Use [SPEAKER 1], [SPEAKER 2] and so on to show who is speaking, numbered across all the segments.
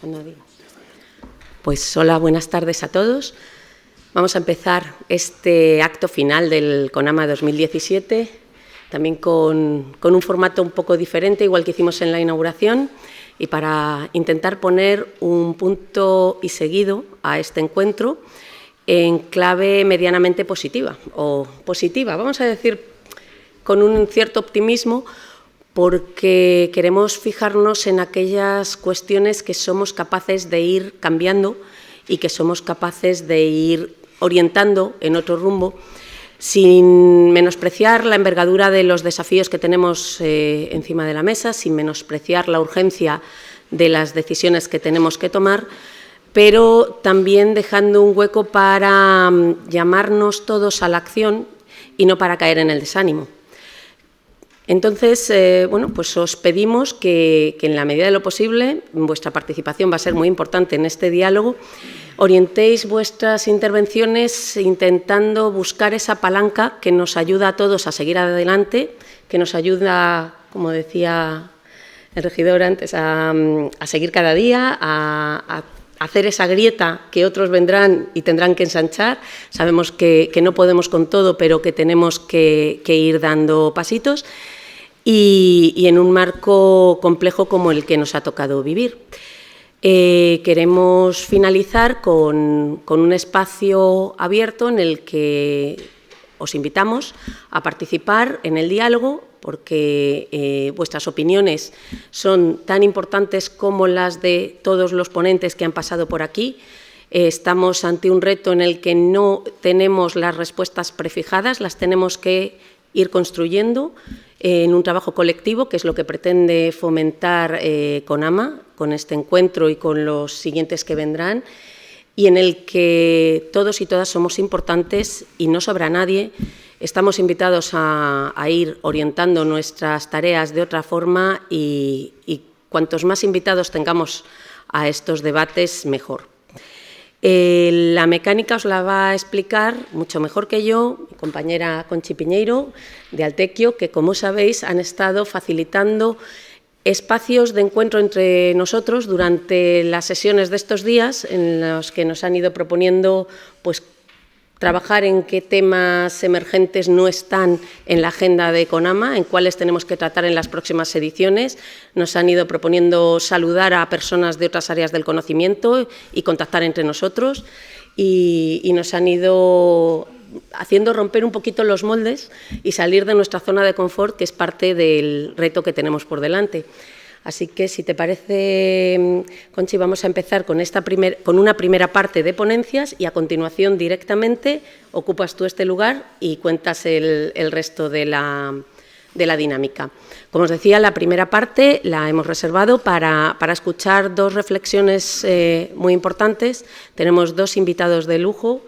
[SPEAKER 1] Cuando digas. Pues hola, buenas tardes a todos. Vamos a empezar este acto final del CONAMA 2017, también con un formato un poco diferente, igual que hicimos en la inauguración, y para intentar poner un punto y seguido a este encuentro en clave medianamente positiva, o positiva, vamos a decir con un cierto optimismo, porque queremos fijarnos en aquellas cuestiones que somos capaces de ir cambiando y que somos capaces de ir orientando en otro rumbo, sin menospreciar la envergadura de los desafíos que tenemos encima de la mesa, sin menospreciar la urgencia de las decisiones que tenemos que tomar, pero también dejando un hueco para llamarnos todos a la acción y no para caer en el desánimo. Entonces, bueno, pues os pedimos que en la medida de lo posible, vuestra participación va a ser muy importante en este diálogo, orientéis vuestras intervenciones intentando buscar esa palanca que nos ayuda a todos a seguir adelante, que nos ayuda, como decía el regidor antes, a seguir cada día, a hacer esa grieta que otros vendrán y tendrán que ensanchar. Sabemos que no podemos con todo, pero que tenemos que ir dando pasitos y en un marco complejo como el que nos ha tocado vivir. Queremos finalizar con un espacio abierto en el que os invitamos a participar en el diálogo, porque vuestras opiniones son tan importantes como las de todos los ponentes que han pasado por aquí. Estamos ante un reto en el que no tenemos las respuestas prefijadas, las tenemos que ir construyendo en un trabajo colectivo, que es lo que pretende fomentar CONAMA, con este encuentro y con los siguientes que vendrán, y en el que todos y todas somos importantes y no sobra nadie. Estamos invitados a ir orientando nuestras tareas de otra forma y cuantos más invitados tengamos a estos debates, mejor. La mecánica os la va a explicar mucho mejor que yo mi compañera Conchi Piñeiro, de Altequio, que, como sabéis, han estado facilitando espacios de encuentro entre nosotros durante las sesiones de estos días, en los que nos han ido proponiendo pues, trabajar en qué temas emergentes no están en la agenda de CONAMA, en cuáles tenemos que tratar en las próximas ediciones. Nos han ido proponiendo saludar a personas de otras áreas del conocimiento y contactar entre nosotros, y nos han ido haciendo romper un poquito los moldes y salir de nuestra zona de confort, que es parte del reto que tenemos por delante. Así que, si te parece, Conchi, vamos a empezar con una primera parte de ponencias y, a continuación, directamente ocupas tú este lugar y cuentas el resto de la dinámica. Como os decía, la primera parte la hemos reservado para escuchar dos reflexiones muy importantes. Tenemos dos invitados de lujo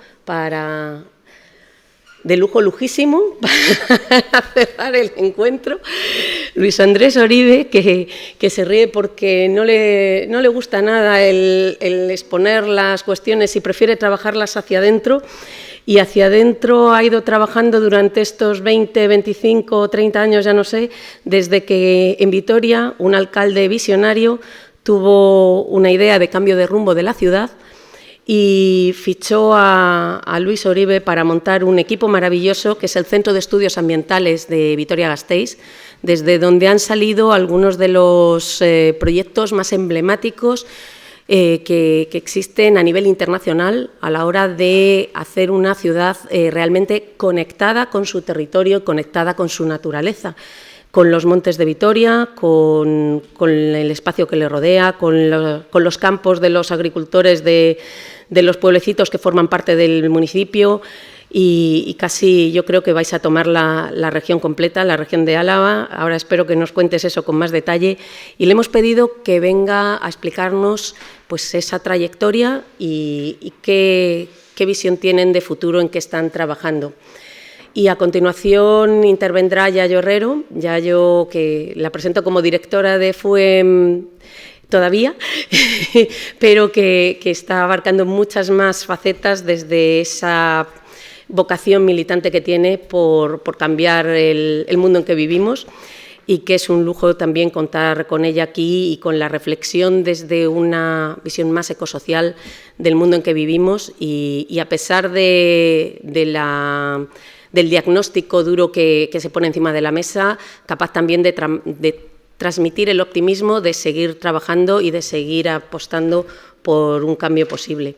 [SPEAKER 1] lujísimo, para cerrar el encuentro. Luis Andrés Oribe, que se ríe porque no le gusta nada el exponer las cuestiones y prefiere trabajarlas hacia adentro, y hacia adentro ha ido trabajando durante estos 20, 25, 30 años, ya no sé, desde que en Vitoria un alcalde visionario tuvo una idea de cambio de rumbo de la ciudad y fichó a Luis Oribe para montar un equipo maravilloso que es el Centro de Estudios Ambientales de Vitoria-Gasteiz, desde donde han salido algunos de los proyectos más emblemáticos que existen a nivel internacional a la hora de hacer una ciudad realmente conectada con su territorio, conectada con su naturaleza, con los montes de Vitoria, con el espacio que le rodea, con los campos de los agricultores de los pueblecitos que forman parte del municipio, y casi yo creo que vais a tomar la región completa, la región de Álava. Ahora espero que nos cuentes eso con más detalle, y le hemos pedido que venga a explicarnos pues, esa trayectoria y qué visión tienen de futuro, en qué están trabajando. Y a continuación intervendrá Yayo Herrero, Yayo, que la presento como directora de FUEM todavía, pero que está abarcando muchas más facetas desde esa vocación militante que tiene por cambiar el mundo en que vivimos. y que es un lujo también contar con ella aquí y con la reflexión desde una visión más ecosocial del mundo en que vivimos y a pesar del diagnóstico duro que se pone encima de la mesa, capaz también de transmitir el optimismo, de seguir trabajando y de seguir apostando por un cambio posible.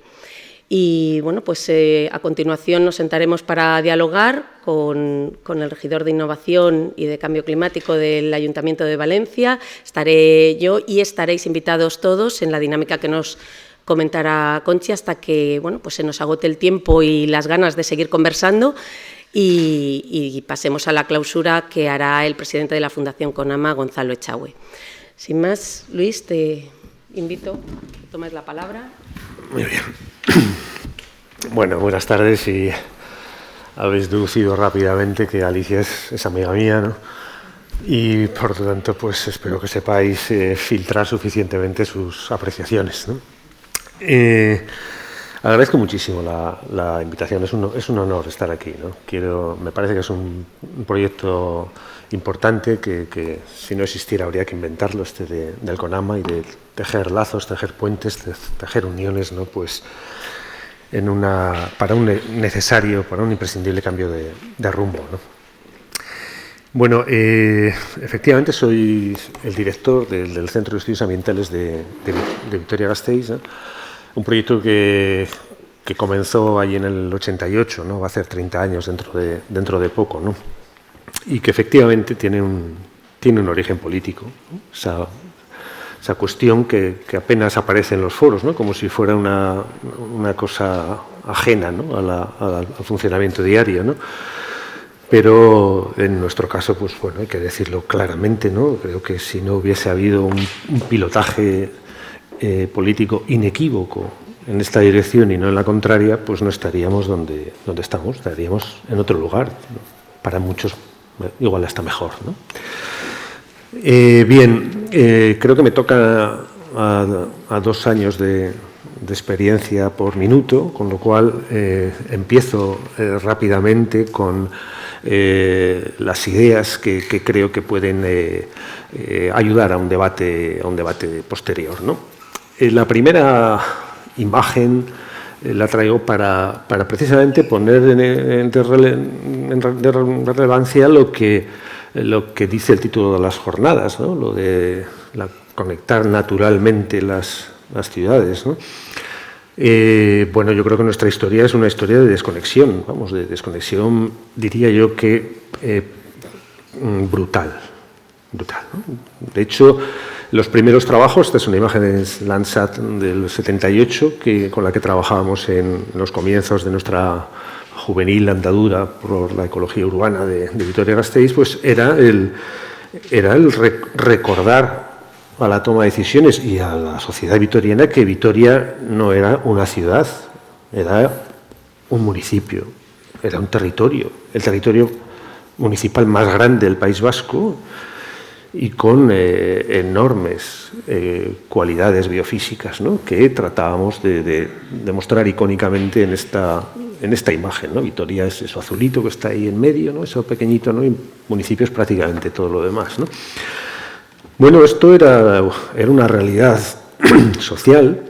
[SPEAKER 1] Y bueno, pues a continuación nos sentaremos para dialogar con el regidor de Innovación y de Cambio Climático del Ayuntamiento de Valencia. Estaré yo y estaréis invitados todos en la dinámica que nos comentará Conchi hasta que bueno, pues se nos agote el tiempo y las ganas de seguir conversando y pasemos a la clausura que hará el presidente de la Fundación CONAMA, Gonzalo Echagüe. Sin más, Luis, te invito a que tomes la palabra.
[SPEAKER 2] Muy bien. Bueno, buenas tardes y habéis deducido rápidamente que Alicia es amiga mía, ¿no? Y por lo tanto, pues espero que sepáis filtrar suficientemente sus apreciaciones, ¿no? Agradezco muchísimo la invitación, es un honor estar aquí, ¿no? Me parece que es un proyecto importante que si no existiera habría que inventarlo, del CONAMA, y de tejer lazos, tejer puentes, tejer uniones, ¿no? Pues para un necesario, para un imprescindible cambio de rumbo, ¿no? Bueno, efectivamente soy el director del Centro de Estudios Ambientales de Vitoria-Gasteiz, ¿no? Un proyecto que comenzó allí en el 88, ¿no? Va a hacer 30 años dentro de poco, ¿no? Y que efectivamente tiene un origen político, ¿no? Esa cuestión que apenas aparece en los foros, ¿no? Como si fuera una cosa ajena, ¿no? al funcionamiento diario, ¿no? Pero en nuestro caso, pues bueno, hay que decirlo claramente, ¿no? Creo que si no hubiese habido un pilotaje político inequívoco en esta dirección y no en la contraria, pues no estaríamos donde estamos, estaríamos en otro lugar, ¿no? Para muchos igual hasta mejor, ¿no? Creo que me toca a 2 años de experiencia por minuto, con lo cual empiezo rápidamente con las ideas que creo que pueden ayudar a un debate posterior, ¿no? La primera imagen la traigo para precisamente poner en relevancia lo que dice el título de las jornadas, ¿no? Lo de conectar naturalmente las ciudades, ¿no? Bueno, yo creo que nuestra historia es una historia de desconexión, de desconexión, diría yo que brutal, ¿no? De hecho, los primeros trabajos, esta es una imagen de Landsat del 78, con la que trabajábamos en los comienzos de nuestra juvenil andadura por la ecología urbana de Vitoria-Gasteiz, pues era el recordar a la toma de decisiones y a la sociedad vitoriana que Vitoria no era una ciudad, era un municipio, era un territorio, el territorio municipal más grande del País Vasco y con enormes cualidades biofísicas, ¿no? Que tratábamos de mostrar icónicamente en esta imagen, ¿no? Vitoria es eso azulito que está ahí en medio, ¿no? Eso pequeñito, ¿no? Y municipio es prácticamente todo lo demás, ¿no? Bueno, esto era una realidad social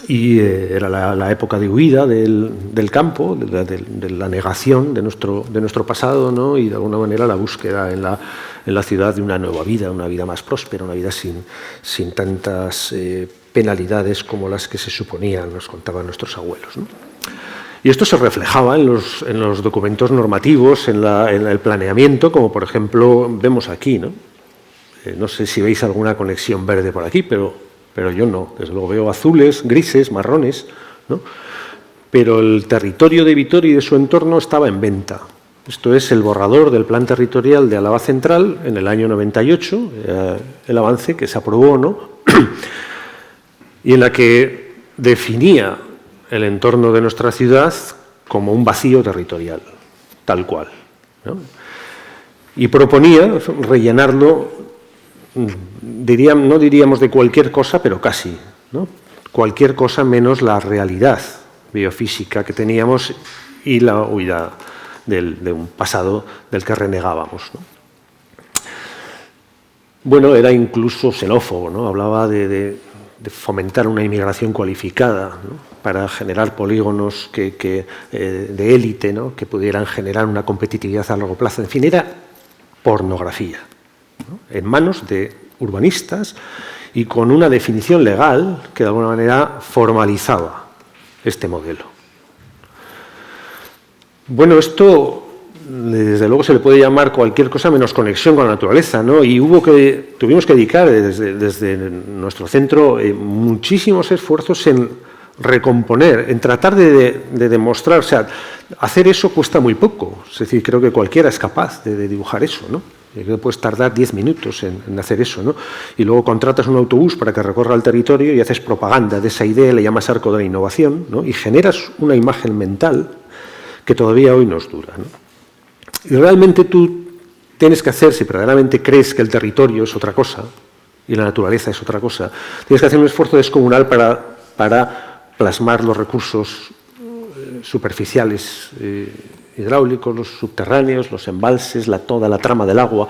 [SPEAKER 2] y era la época de huida del campo, de la negación de nuestro pasado, ¿no? Y de alguna manera la búsqueda en la ciudad de una nueva vida, una vida más próspera, una vida sin tantas penalidades como las que se suponían, nos contaban nuestros abuelos, ¿no? Y esto se reflejaba en los documentos normativos, en el planeamiento, como por ejemplo vemos aquí, ¿no? No sé si veis alguna conexión verde por aquí, pero yo no. Desde luego veo azules, grises, marrones, ¿no? Pero el territorio de Vitoria y de su entorno estaba en venta. Esto es el borrador del Plan Territorial de Álava Central en el año 98, el avance que se aprobó, ¿no? Y en la que definía el entorno de nuestra ciudad como un vacío territorial, tal cual, ¿no? Y proponía rellenarlo, no diríamos de cualquier cosa, pero casi, ¿no? Cualquier cosa menos la realidad biofísica que teníamos y la huida de un pasado del que renegábamos, ¿no? Bueno, era incluso xenófobo, ¿no? Hablaba de fomentar una inmigración cualificada, ¿no? Para generar polígonos de élite, ¿no? Que pudieran generar una competitividad a largo plazo. En fin, era pornografía, ¿no? En manos de urbanistas y con una definición legal que de alguna manera formalizaba este modelo. Bueno, esto desde luego se le puede llamar cualquier cosa menos conexión con la naturaleza, ¿no? Y tuvimos que dedicar desde nuestro centro muchísimos esfuerzos en recomponer, en tratar de demostrar, o sea, hacer eso cuesta muy poco, es decir, creo que cualquiera es capaz de dibujar eso, ¿no? Creo que puedes tardar 10 minutos en hacer eso, ¿no? Y luego contratas un autobús para que recorra el territorio y haces propaganda de esa idea, le llamas arco de la innovación, ¿no? Y generas una imagen mental que todavía hoy nos dura, ¿no? Y realmente tú tienes que hacer, si verdaderamente crees que el territorio es otra cosa y la naturaleza es otra cosa, tienes que hacer un esfuerzo descomunal para plasmar los recursos superficiales hidráulicos, los subterráneos, los embalses, toda la trama del agua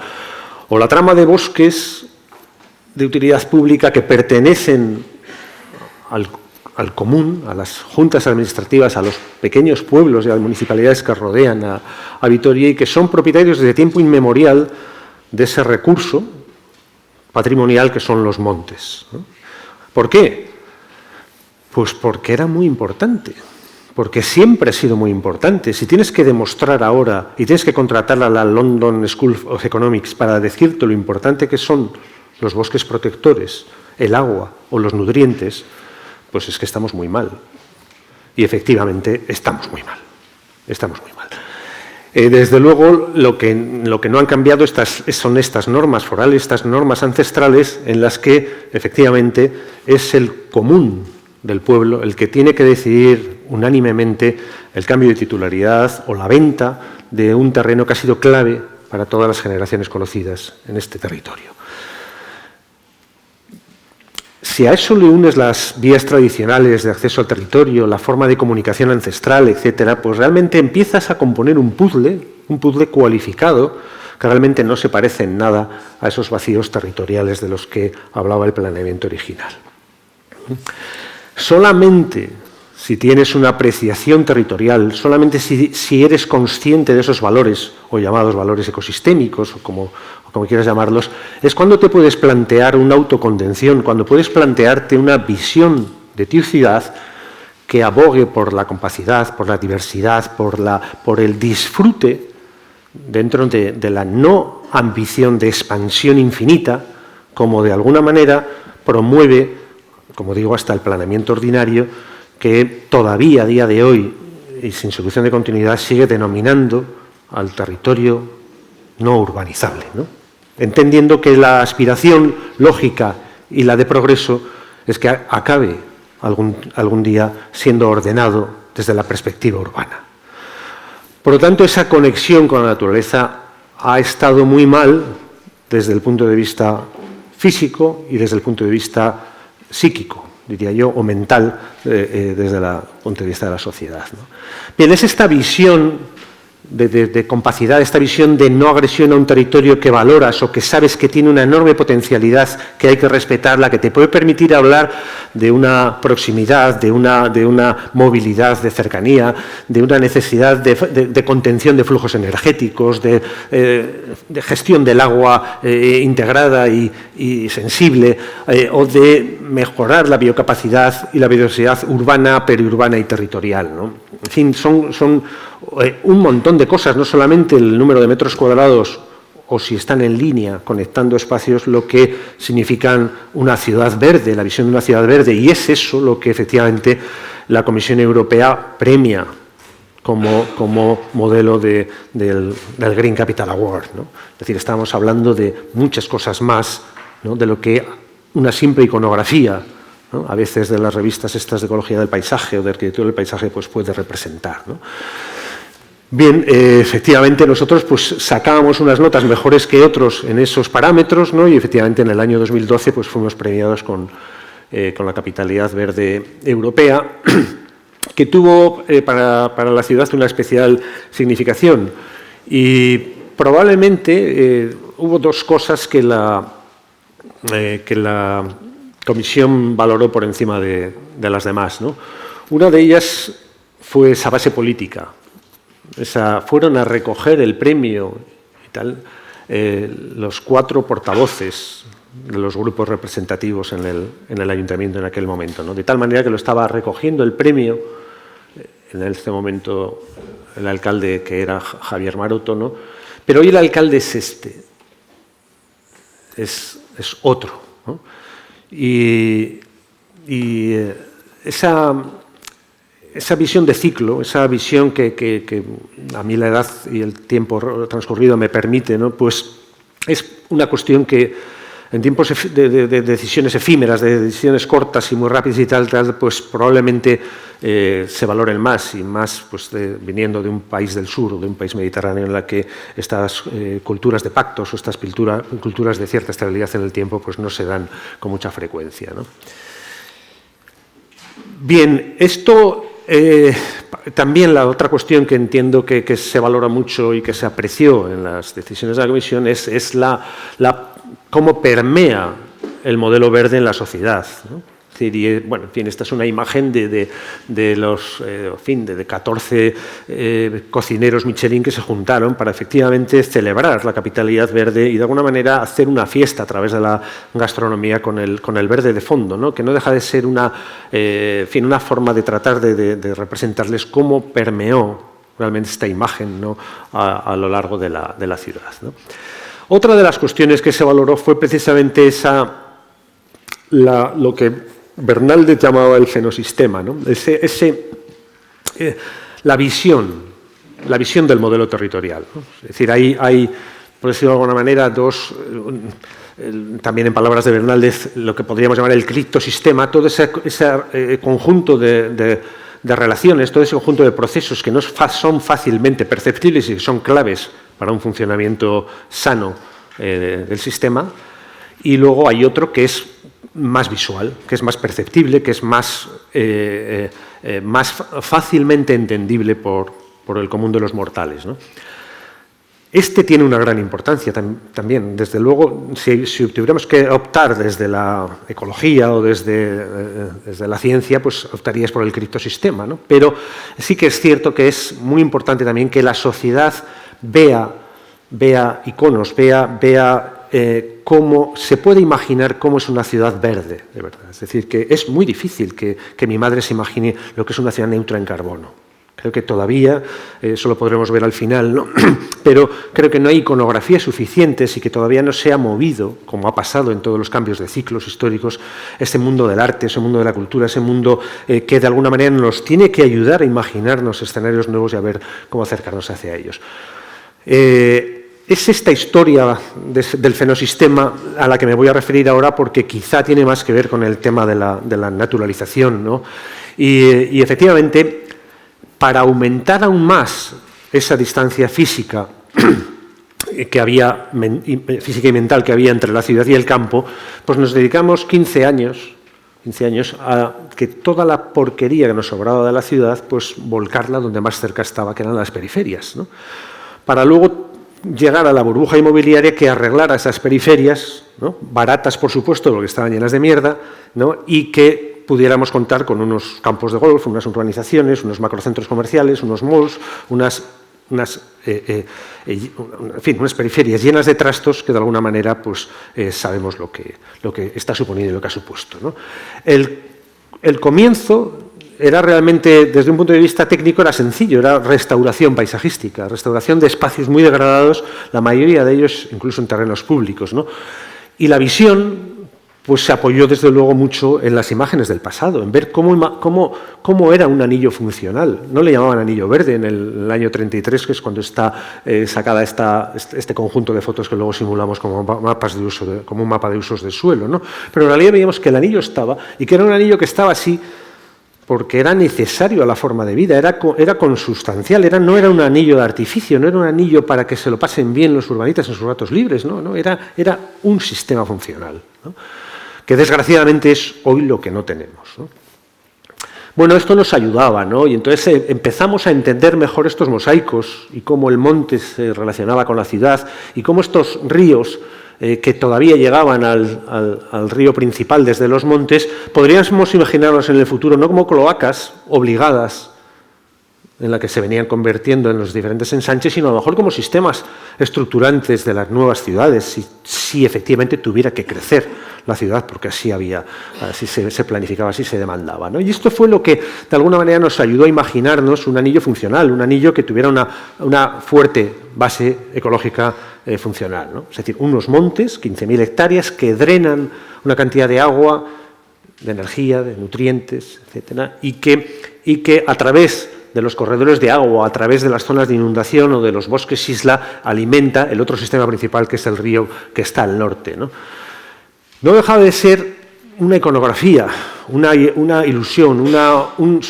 [SPEAKER 2] o la trama de bosques de utilidad pública que pertenecen al común, a las juntas administrativas, a los pequeños pueblos y a las municipalidades que rodean a Vitoria y que son propietarios desde tiempo inmemorial de ese recurso patrimonial que son los montes, ¿no? ¿Por qué? Pues porque era muy importante, porque siempre ha sido muy importante. Si tienes que demostrar ahora y tienes que contratar a la London School of Economics para decirte lo importante que son los bosques protectores, el agua o los nutrientes, pues es que estamos muy mal. Y efectivamente estamos muy mal. Estamos muy mal. Desde luego, lo que no han cambiado son estas normas forales, estas normas ancestrales, en las que efectivamente es el común del pueblo el que tiene que decidir unánimemente el cambio de titularidad o la venta de un terreno que ha sido clave para todas las generaciones conocidas en este territorio. Si a eso le unes las vías tradicionales de acceso al territorio, la forma de comunicación ancestral, etcétera, pues realmente empiezas a componer un puzzle cualificado que realmente no se parece en nada a esos vacíos territoriales de los que hablaba el planeamiento original. Solamente si tienes una apreciación territorial, solamente si eres consciente de esos valores, o llamados valores ecosistémicos, o como quieras llamarlos, es cuando te puedes plantear una autocontención, cuando puedes plantearte una visión de tu ciudad que abogue por la compacidad, por la diversidad, por el disfrute dentro de la no ambición de expansión infinita, como de alguna manera promueve, como digo, hasta el planeamiento ordinario, que todavía a día de hoy, y sin solución de continuidad, sigue denominando al territorio no urbanizable, ¿no? Entendiendo que la aspiración lógica y la de progreso es que acabe algún día siendo ordenado desde la perspectiva urbana. Por lo tanto, esa conexión con la naturaleza ha estado muy mal desde el punto de vista físico y desde el punto de vista psíquico, diría yo, o mental, desde el punto de vista de la sociedad, ¿no? Bien, es esta visión de compacidad, esta visión de no agresión a un territorio que valoras o que sabes que tiene una enorme potencialidad, que hay que respetarla, que te puede permitir hablar de una proximidad, de una movilidad de cercanía, de una necesidad de contención de flujos energéticos, de gestión del agua integrada y sensible, o de mejorar la biocapacidad y la biodiversidad urbana, periurbana y territorial, ¿no? En fin, son un montón de cosas, no solamente el número de metros cuadrados o si están en línea conectando espacios, lo que significan una ciudad verde, la visión de una ciudad verde, y es eso lo que efectivamente la Comisión Europea premia como modelo del Green Capital Award, ¿no? Es decir, estamos hablando de muchas cosas más, ¿no?, de lo que una simple iconografía, ¿no?, a veces de las revistas estas de ecología del paisaje o de arquitectura del paisaje, pues puede representar, ¿no? Bien, efectivamente nosotros pues sacábamos unas notas mejores que otros en esos parámetros, ¿no? Y efectivamente en el año 2012 pues fuimos premiados con la Capitalidad Verde Europea, que tuvo para la ciudad una especial significación. Y probablemente hubo dos cosas que la que la comisión valoró por encima de las demás, ¿no? Una de ellas fue esa base política. Fueron a recoger el premio y tal los 4 portavoces de los grupos representativos en el ayuntamiento en aquel momento, ¿no? De tal manera que lo estaba recogiendo el premio en este momento el alcalde, que era Javier Maroto, ¿no? Pero hoy el alcalde es es otro, ¿no? Y esa visión de ciclo, esa visión que a mí la edad y el tiempo transcurrido me permite, ¿no? Pues es una cuestión que en tiempos de decisiones efímeras, de decisiones cortas y muy rápidas y tal, pues probablemente se valoren más, y más pues viniendo de un país del sur o de un país mediterráneo en la que estas culturas de pactos o estas culturas de cierta estabilidad en el tiempo pues no se dan con mucha frecuencia, ¿no? Bien, esto también la otra cuestión que entiendo que se valora mucho y que se apreció en las decisiones de la Comisión es cómo permea el modelo verde en la sociedad, ¿no? Es decir, bueno, en fin, esta es una imagen de 14 cocineros Michelin que se juntaron para efectivamente celebrar la capitalidad verde y de alguna manera hacer una fiesta a través de la gastronomía con el verde de fondo, ¿no? Que no deja de ser una forma de tratar de representarles cómo permeó realmente esta imagen, ¿no? a lo largo de la ciudad, ¿no? Otra de las cuestiones que se valoró fue precisamente lo que Bernaldez llamaba el fenosistema, ¿no? La visión del modelo territorial, ¿no? Es decir, hay, por decirlo de alguna manera, también en palabras de Bernaldez, lo que podríamos llamar el criptosistema, todo ese conjunto de relaciones, todo ese conjunto de procesos que no son fácilmente perceptibles y que son claves para un funcionamiento sano del sistema. Y luego hay otro que es más visual, que es más perceptible, que es más fácilmente entendible por el común de los mortales, ¿no? Este tiene una gran importancia también. Desde luego, si tuviéramos que optar desde la ecología o desde la ciencia, pues optarías por el criptosistema, ¿no? Pero sí que es cierto que es muy importante también que la sociedad vea iconos, vea cómo se puede imaginar cómo es una ciudad verde, de verdad. Es decir, que es muy difícil que mi madre se imagine lo que es una ciudad neutra en carbono. Creo que todavía, eso lo podremos ver al final, ¿no? Pero creo que no hay iconografías suficientes y que todavía no se ha movido, como ha pasado en todos los cambios de ciclos históricos, ese mundo del arte, ese mundo de la cultura, ese mundo que de alguna manera nos tiene que ayudar a imaginarnos escenarios nuevos y a ver cómo acercarnos hacia ellos. Es esta historia del fenosistema a la que me voy a referir ahora porque quizá tiene más que ver con el tema de la naturalización, ¿no? Y efectivamente, para aumentar aún más esa distancia física física y mental que había entre la ciudad y el campo, pues nos dedicamos 15 años a que toda la porquería que nos sobraba de la ciudad, pues volcarla donde más cerca estaba, que eran las periferias, ¿no? Para luego llegar a la burbuja inmobiliaria que arreglara esas periferias, ¿no? Baratas, por supuesto, porque estaban llenas de mierda, ¿no? Y que pudiéramos contar con unos campos de golf, unas urbanizaciones, unos macrocentros comerciales, unos malls, unas periferias llenas de trastos que de alguna manera pues, sabemos lo que está suponiendo y lo que ha supuesto, ¿no? El comienzo era realmente, desde un punto de vista técnico, era sencillo, era restauración paisajística, restauración de espacios muy degradados, la mayoría de ellos incluso en terrenos públicos, ¿no? Y la visión pues se apoyó desde luego mucho en las imágenes del pasado, en ver cómo era un anillo funcional. No le llamaban anillo verde en el año 33, que es cuando está sacada este conjunto de fotos que luego simulamos como mapas de uso, como un mapa de usos de suelo, ¿no? Pero en realidad veíamos que el anillo estaba, y que era un anillo que estaba así porque era necesario a la forma de vida, era consustancial, no era un anillo de artificio, no era un anillo para que se lo pasen bien los urbanitas en sus ratos libres, no, era un sistema funcional, ¿no? Que desgraciadamente es hoy lo que no tenemos, ¿no? Bueno, esto nos ayudaba, ¿no? Y entonces empezamos a entender mejor estos mosaicos y cómo el monte se relacionaba con la ciudad y cómo estos ríos que todavía llegaban al río principal desde los montes, podríamos imaginarnos en el futuro no como cloacas obligadas en la que se venían convirtiendo en los diferentes ensanches, sino a lo mejor como sistemas estructurantes de las nuevas ciudades, si efectivamente tuviera que crecer la ciudad, porque así se planificaba, así se demandaba, ¿no? Y esto fue lo que de alguna manera nos ayudó a imaginarnos un anillo funcional, un anillo que tuviera una fuerte base ecológica funcional, ¿no? Es decir, unos montes, 15.000 hectáreas, que drenan una cantidad de agua, de energía, de nutrientes, etcétera, y que a través de los corredores de agua, a través de las zonas de inundación o de los bosques isla, alimenta el otro sistema principal, que es el río que está al norte, ¿no? No dejaba de ser una iconografía, una ilusión,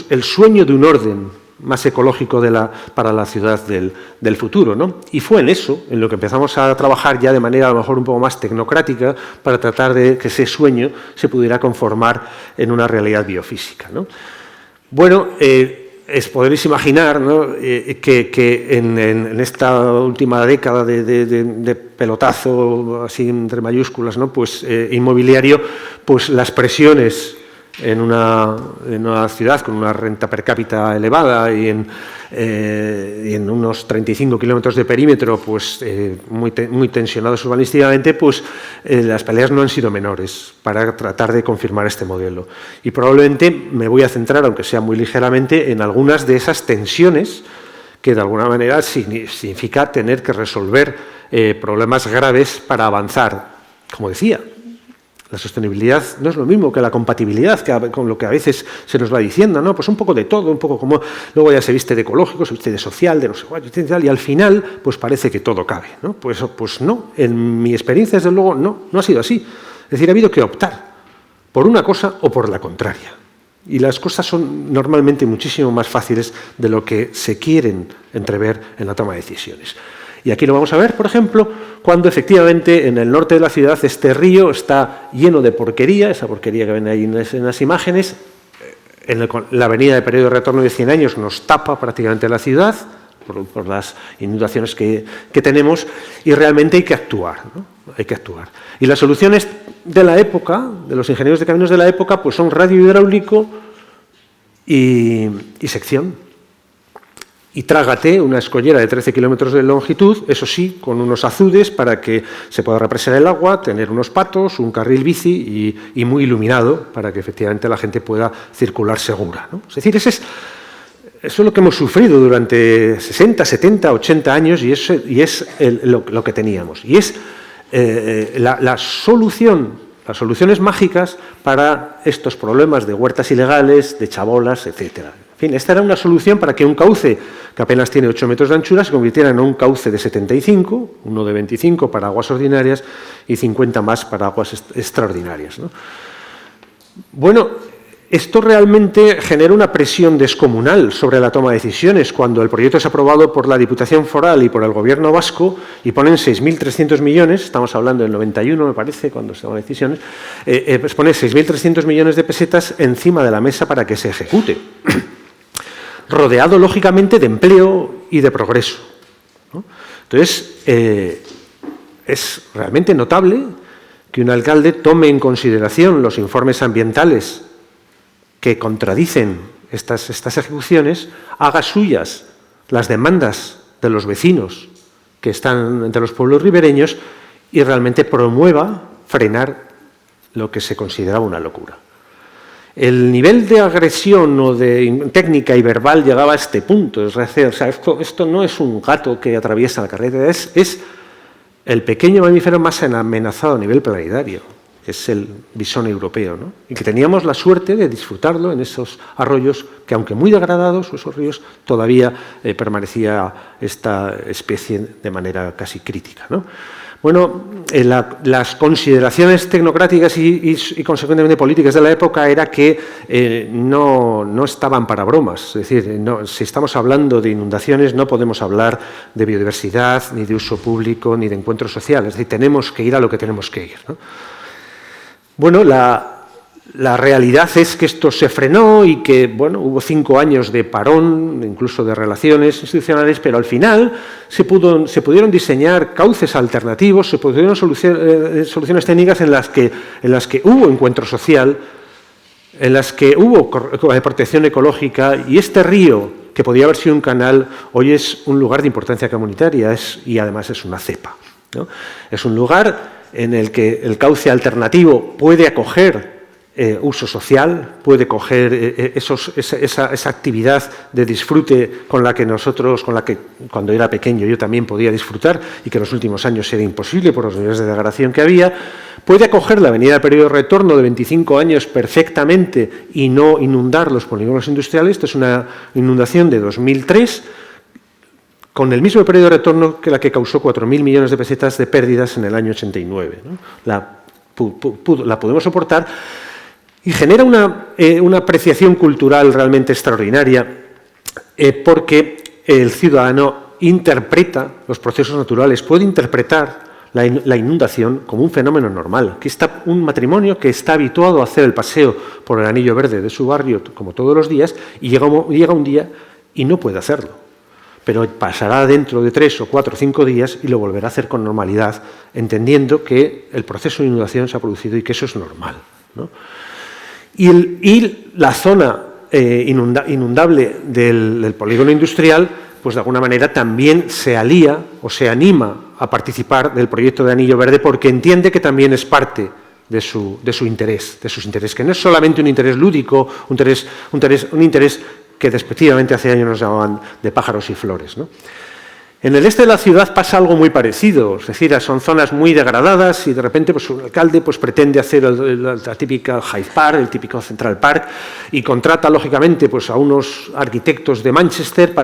[SPEAKER 2] el sueño de un orden más ecológico para la ciudad del futuro, ¿no? Y fue en eso en lo que empezamos a trabajar ya de manera a lo mejor un poco más tecnocrática para tratar de que ese sueño se pudiera conformar en una realidad biofísica, ¿no? Bueno, podréis imaginar, ¿no?, que en esta última década de pelotazo, así entre mayúsculas, ¿no?, pues inmobiliario, pues las presiones en una ciudad con una renta per cápita elevada y en unos 35 kilómetros de perímetro, pues muy tensionados urbanísticamente, pues las peleas no han sido menores para tratar de confirmar este modelo. Y probablemente me voy a centrar, aunque sea muy ligeramente, en algunas de esas tensiones que de alguna manera significa tener que resolver problemas graves para avanzar. Como decía, la sostenibilidad no es lo mismo que la compatibilidad, con lo que a veces se nos va diciendo, ¿no? Pues un poco de todo, un poco como luego ya se viste de ecológico, se viste de social, de no sé cuál, y al final pues parece que todo cabe, ¿no? Pues no, en mi experiencia desde luego no ha sido así. Es decir, ha habido que optar por una cosa o por la contraria. Y las cosas son normalmente muchísimo más fáciles de lo que se quieren entrever en la toma de decisiones. Y aquí lo vamos a ver, por ejemplo, cuando efectivamente en el norte de la ciudad este río está lleno de porquería, esa porquería que ven ahí en las imágenes. La avenida de periodo de retorno de 100 años nos tapa prácticamente la ciudad por las inundaciones que tenemos, y realmente hay que actuar, ¿no? Hay que actuar. Y las soluciones de la época, de los ingenieros de caminos de la época, pues son radio hidráulico y sección. Y trágate una escollera de 13 kilómetros de longitud, eso sí, con unos azudes para que se pueda represar el agua, tener unos patos, un carril bici y muy iluminado para que efectivamente la gente pueda circular segura, ¿no? Es decir, eso es lo que hemos sufrido durante 60, 70, 80 años y es lo que teníamos. Y es las soluciones mágicas para estos problemas de huertas ilegales, de chabolas, etcétera. En fin, esta era una solución para que un cauce que apenas tiene 8 metros de anchura se convirtiera en un cauce de 75, uno de 25 para aguas ordinarias y 50 más para aguas extraordinarias, ¿no? Bueno, esto realmente genera una presión descomunal sobre la toma de decisiones cuando el proyecto es aprobado por la Diputación Foral y por el Gobierno vasco y ponen 6.300 millones, estamos hablando del 91 me parece, cuando se toman decisiones, pues pone 6.300 millones de pesetas encima de la mesa para que se ejecute, rodeado lógicamente de empleo y de progreso, ¿no? Entonces, es realmente notable que un alcalde tome en consideración los informes ambientales que contradicen estas ejecuciones, haga suyas las demandas de los vecinos que están entre los pueblos ribereños y realmente promueva frenar lo que se consideraba una locura. El nivel de agresión o de técnica y verbal llegaba a este punto. Es decir, o sea, esto no es un gato que atraviesa la carretera, es el pequeño mamífero más amenazado a nivel planetario, que es el bisón europeo, ¿no? Y que teníamos la suerte de disfrutarlo en esos arroyos que, aunque muy degradados, esos ríos, todavía permanecía esta especie de manera casi crítica, ¿no? Bueno, las consideraciones tecnocráticas y consecuentemente políticas de la época era que no estaban para bromas. Es decir, si estamos hablando de inundaciones no podemos hablar de biodiversidad, ni de uso público, ni de encuentro social. Es decir, tenemos que ir a lo que tenemos que ir, ¿no? Bueno, La realidad es que esto se frenó y que, bueno, hubo 5 años de parón, incluso de relaciones institucionales, pero al final se pudieron diseñar cauces alternativos, se pudieron soluciones técnicas en las que hubo encuentro social, en las que hubo protección ecológica, y este río, que podía haber sido un canal, hoy es un lugar de importancia comunitaria y además es una cepa, ¿no? Es un lugar en el que el cauce alternativo puede acoger uso social, puede coger esa actividad de disfrute con la que cuando era pequeño yo también podía disfrutar y que en los últimos años era imposible por los niveles de degradación que había. Puede acoger la avenida del periodo de retorno de 25 años perfectamente y no inundar los polígonos industriales. Esta es una inundación de 2003 con el mismo periodo de retorno que la que causó 4.000 millones de pesetas de pérdidas en el año 89, ¿no? La podemos soportar. Y genera una apreciación cultural realmente extraordinaria porque el ciudadano interpreta los procesos naturales, puede interpretar la inundación como un fenómeno normal, que está un matrimonio que está habituado a hacer el paseo por el anillo verde de su barrio como todos los días y llega un día y no puede hacerlo. Pero pasará dentro de 3 o 4 o 5 días y lo volverá a hacer con normalidad, entendiendo que el proceso de inundación se ha producido y que eso es normal, ¿no? Y la zona inundable del polígono industrial, pues de alguna manera también se alía o se anima a participar del proyecto de Anillo Verde porque entiende que también es parte de sus intereses, que no es solamente un interés lúdico, un interés que despectivamente hace años nos llamaban de pájaros y flores, ¿no? En el este de la ciudad pasa algo muy parecido, es decir, son zonas muy degradadas y de repente pues, un alcalde pues, pretende hacer la típica Hyde Park, el típico Central Park, y contrata, lógicamente, pues, a unos arquitectos de Manchester para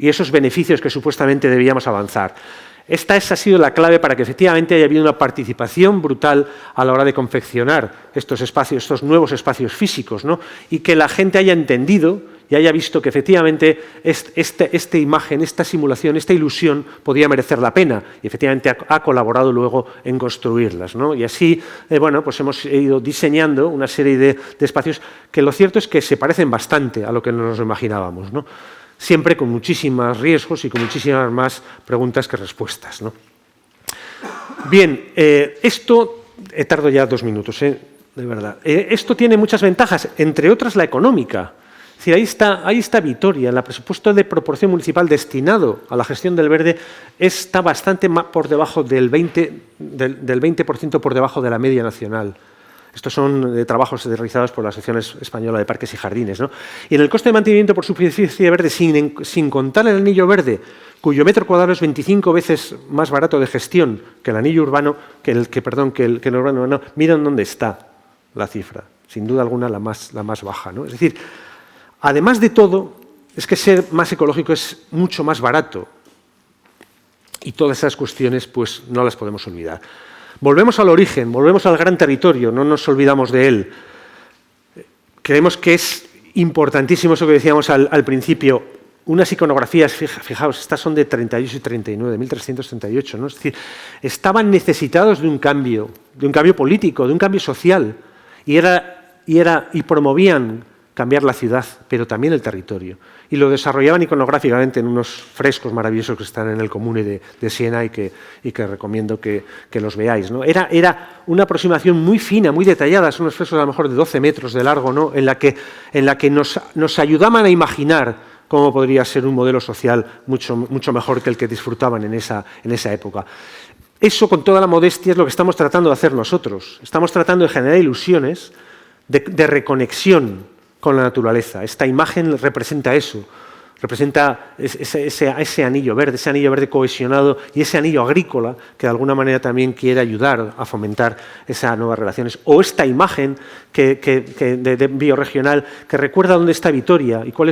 [SPEAKER 2] y esos beneficios que supuestamente debíamos avanzar. Esta ha sido la clave para que efectivamente haya habido una participación brutal a la hora de confeccionar estos espacios, estos nuevos espacios físicos, ¿no? Y que la gente haya entendido y haya visto que efectivamente esta imagen, esta simulación, esta ilusión podía merecer la pena y efectivamente ha colaborado luego en construirlas, ¿no? Y así, bueno, pues hemos ido diseñando una serie de espacios que lo cierto es que se parecen bastante a lo que nos imaginábamos, ¿no? Siempre con muchísimos riesgos y con muchísimas más preguntas que respuestas, ¿no? Bien, esto, tardo ya 2 minutos, de verdad. Esto tiene muchas ventajas, entre otras la económica. Es decir, ahí está Vitoria, el presupuesto de proporción municipal destinado a la gestión del verde está bastante por debajo del 20% por debajo de la media nacional. Estos son trabajos realizados por la Asociación Española de Parques y Jardines, ¿no? Y en el coste de mantenimiento por superficie verde, sin contar el anillo verde, cuyo metro cuadrado es 25 veces más barato de gestión que el anillo urbano, que el urbano, no, miren dónde está la cifra, sin duda alguna la más baja, ¿no? Es decir, además de todo, es que ser más ecológico es mucho más barato y todas esas cuestiones pues no las podemos olvidar. Volvemos al origen, volvemos al gran territorio, no nos olvidamos de él. Creemos que es importantísimo eso que decíamos al principio, unas iconografías, fijaos, estas son de 38 y 39, 1338, ¿no? Es decir, estaban necesitados de un cambio político, de un cambio social, y promovían cambiar la ciudad, pero también el territorio. Y lo desarrollaban iconográficamente en unos frescos maravillosos que están en el Comune de Siena y que recomiendo que los veáis, ¿no? Era una aproximación muy fina, muy detallada, son unos frescos a lo mejor de 12 metros de largo, ¿no? en la que nos ayudaban a imaginar cómo podría ser un modelo social mucho mejor que el que disfrutaban en esa época. Eso, con toda la modestia, es lo que estamos tratando de hacer nosotros. Estamos tratando de generar ilusiones de reconexión con la naturaleza. Esta imagen representa eso, representa ese anillo verde cohesionado y ese anillo agrícola que de alguna manera también quiere ayudar a fomentar esas nuevas relaciones. O esta imagen de bioregional que recuerda dónde está Vitoria y cuál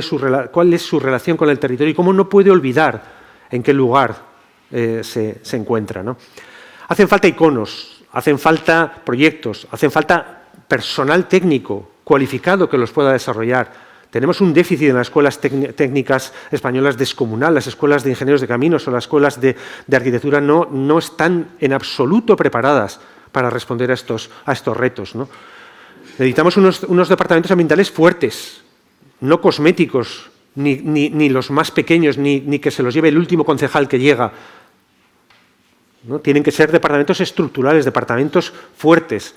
[SPEAKER 2] es su relación con el territorio y cómo no puede olvidar en qué lugar se encuentra, ¿no? Hacen falta iconos, hacen falta proyectos, hacen falta personal técnico cualificado que los pueda desarrollar. Tenemos un déficit en las escuelas técnicas españolas descomunal. Las escuelas de ingenieros de caminos o las escuelas de arquitectura no están en absoluto preparadas para responder a estos retos, ¿no? Necesitamos unos departamentos ambientales fuertes, no cosméticos, ni los más pequeños, ni que se los lleve el último concejal que llega, ¿no? Tienen que ser departamentos estructurales, departamentos fuertes.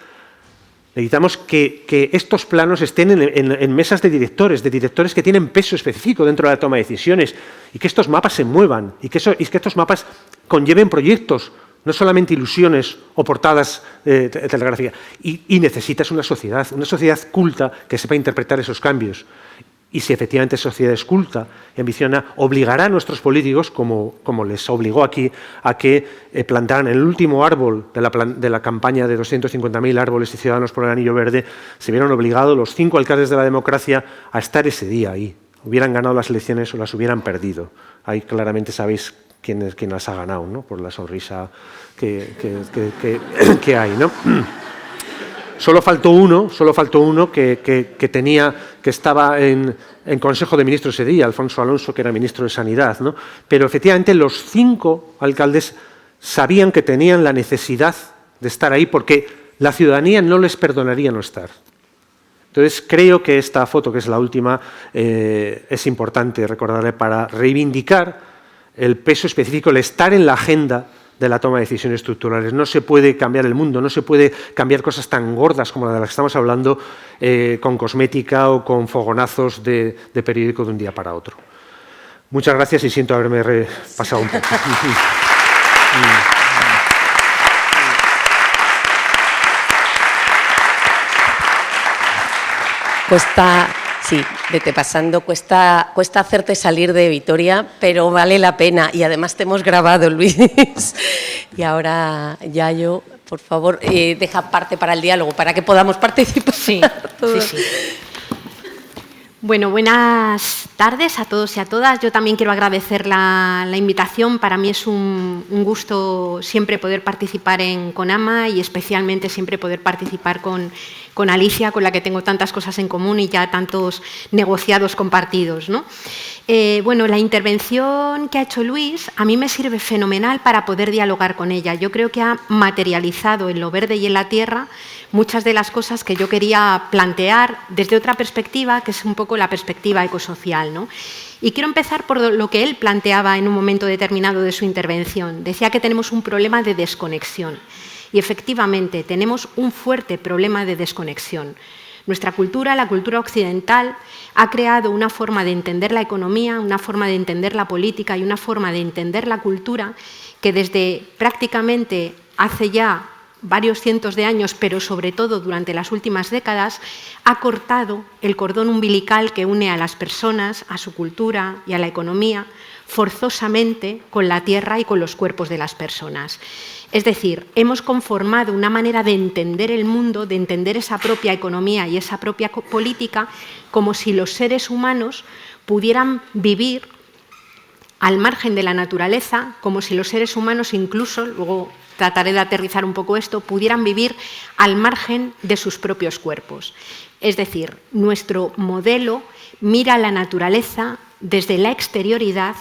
[SPEAKER 2] Necesitamos que estos planos estén en mesas de directores que tienen peso específico dentro de la toma de decisiones y que estos mapas se muevan y que estos mapas conlleven proyectos, no solamente ilusiones o portadas telegráficas. Y necesitas una sociedad culta que sepa interpretar esos cambios. Y si efectivamente esa sociedad es culta y ambiciona, obligará a nuestros políticos, como les obligó aquí, a que plantaran el último árbol de la campaña de 250.000 árboles y ciudadanos por el Anillo Verde, se vieron obligados los 5 alcaldes de la democracia a estar ese día ahí. Hubieran ganado las elecciones o las hubieran perdido. Ahí claramente sabéis quién las ha ganado, ¿no? Por la sonrisa que hay, ¿no? Solo faltó uno que estaba en Consejo de Ministros ese día, Alfonso Alonso, que era ministro de Sanidad, ¿no? Pero efectivamente los 5 alcaldes sabían que tenían la necesidad de estar ahí porque la ciudadanía no les perdonaría no estar. Entonces creo que esta foto, que es la última, es importante recordarle para reivindicar el peso específico, el estar en la agenda de la toma de decisiones estructurales. No se puede cambiar el mundo, no se puede cambiar cosas tan gordas como las de las que estamos hablando con cosmética o con fogonazos de periódico de un día para otro. Muchas gracias y siento haberme pasado un poco.
[SPEAKER 1] Sí, vete pasando, cuesta hacerte salir de Vitoria, pero vale la pena y además te hemos grabado, Luis. Y ahora, Yayo, por favor, deja parte para el diálogo, para que podamos participar.
[SPEAKER 3] Sí. Bueno, buenas tardes a todos y a todas. Yo también quiero agradecer la invitación. Para mí es un gusto siempre poder participar en CONAMA y especialmente siempre poder participar con Alicia, con la que tengo tantas cosas en común y ya tantos negociados compartidos, ¿no? Bueno, la intervención que ha hecho Luis a mí me sirve fenomenal para poder dialogar con ella. Yo creo que ha materializado en lo verde y en la tierra muchas de las cosas que yo quería plantear desde otra perspectiva, que es un poco la perspectiva ecosocial, ¿no? Y quiero empezar por lo que él planteaba en un momento determinado de su intervención. Decía que tenemos un problema de desconexión. Y efectivamente, tenemos un fuerte problema de desconexión. Nuestra cultura, la cultura occidental, ha creado una forma de entender la economía, una forma de entender la política y una forma de entender la cultura que desde prácticamente hace ya varios cientos de años, pero sobre todo durante las últimas décadas, ha cortado el cordón umbilical que une a las personas, a su cultura y a la economía, forzosamente con la tierra y con los cuerpos de las personas. Es decir, hemos conformado una manera de entender el mundo, de entender esa propia economía y esa propia política, como si los seres humanos pudieran vivir al margen de la naturaleza, como si los seres humanos incluso, luego trataré de aterrizar un poco esto, pudieran vivir al margen de sus propios cuerpos. Es decir, nuestro modelo mira la naturaleza desde la exterioridad,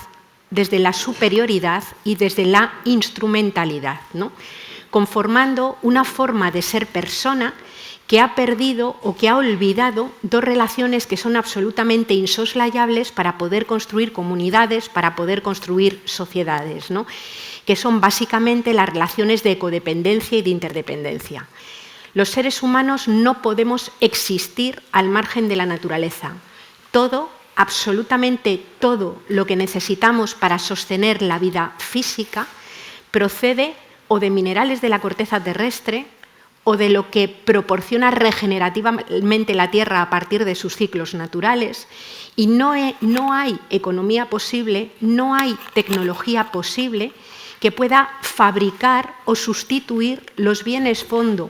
[SPEAKER 3] desde la superioridad y desde la instrumentalidad, ¿no? Conformando una forma de ser persona que ha perdido o que ha olvidado dos relaciones que son absolutamente insoslayables para poder construir comunidades, para poder construir sociedades, ¿no? Que son básicamente las relaciones de codependencia y de interdependencia. Los seres humanos no podemos existir al margen de la naturaleza. Todo, absolutamente todo lo que necesitamos para sostener la vida física procede o de minerales de la corteza terrestre o de lo que proporciona regenerativamente la Tierra a partir de sus ciclos naturales, y no hay economía posible, no hay tecnología posible que pueda fabricar o sustituir los bienes fondo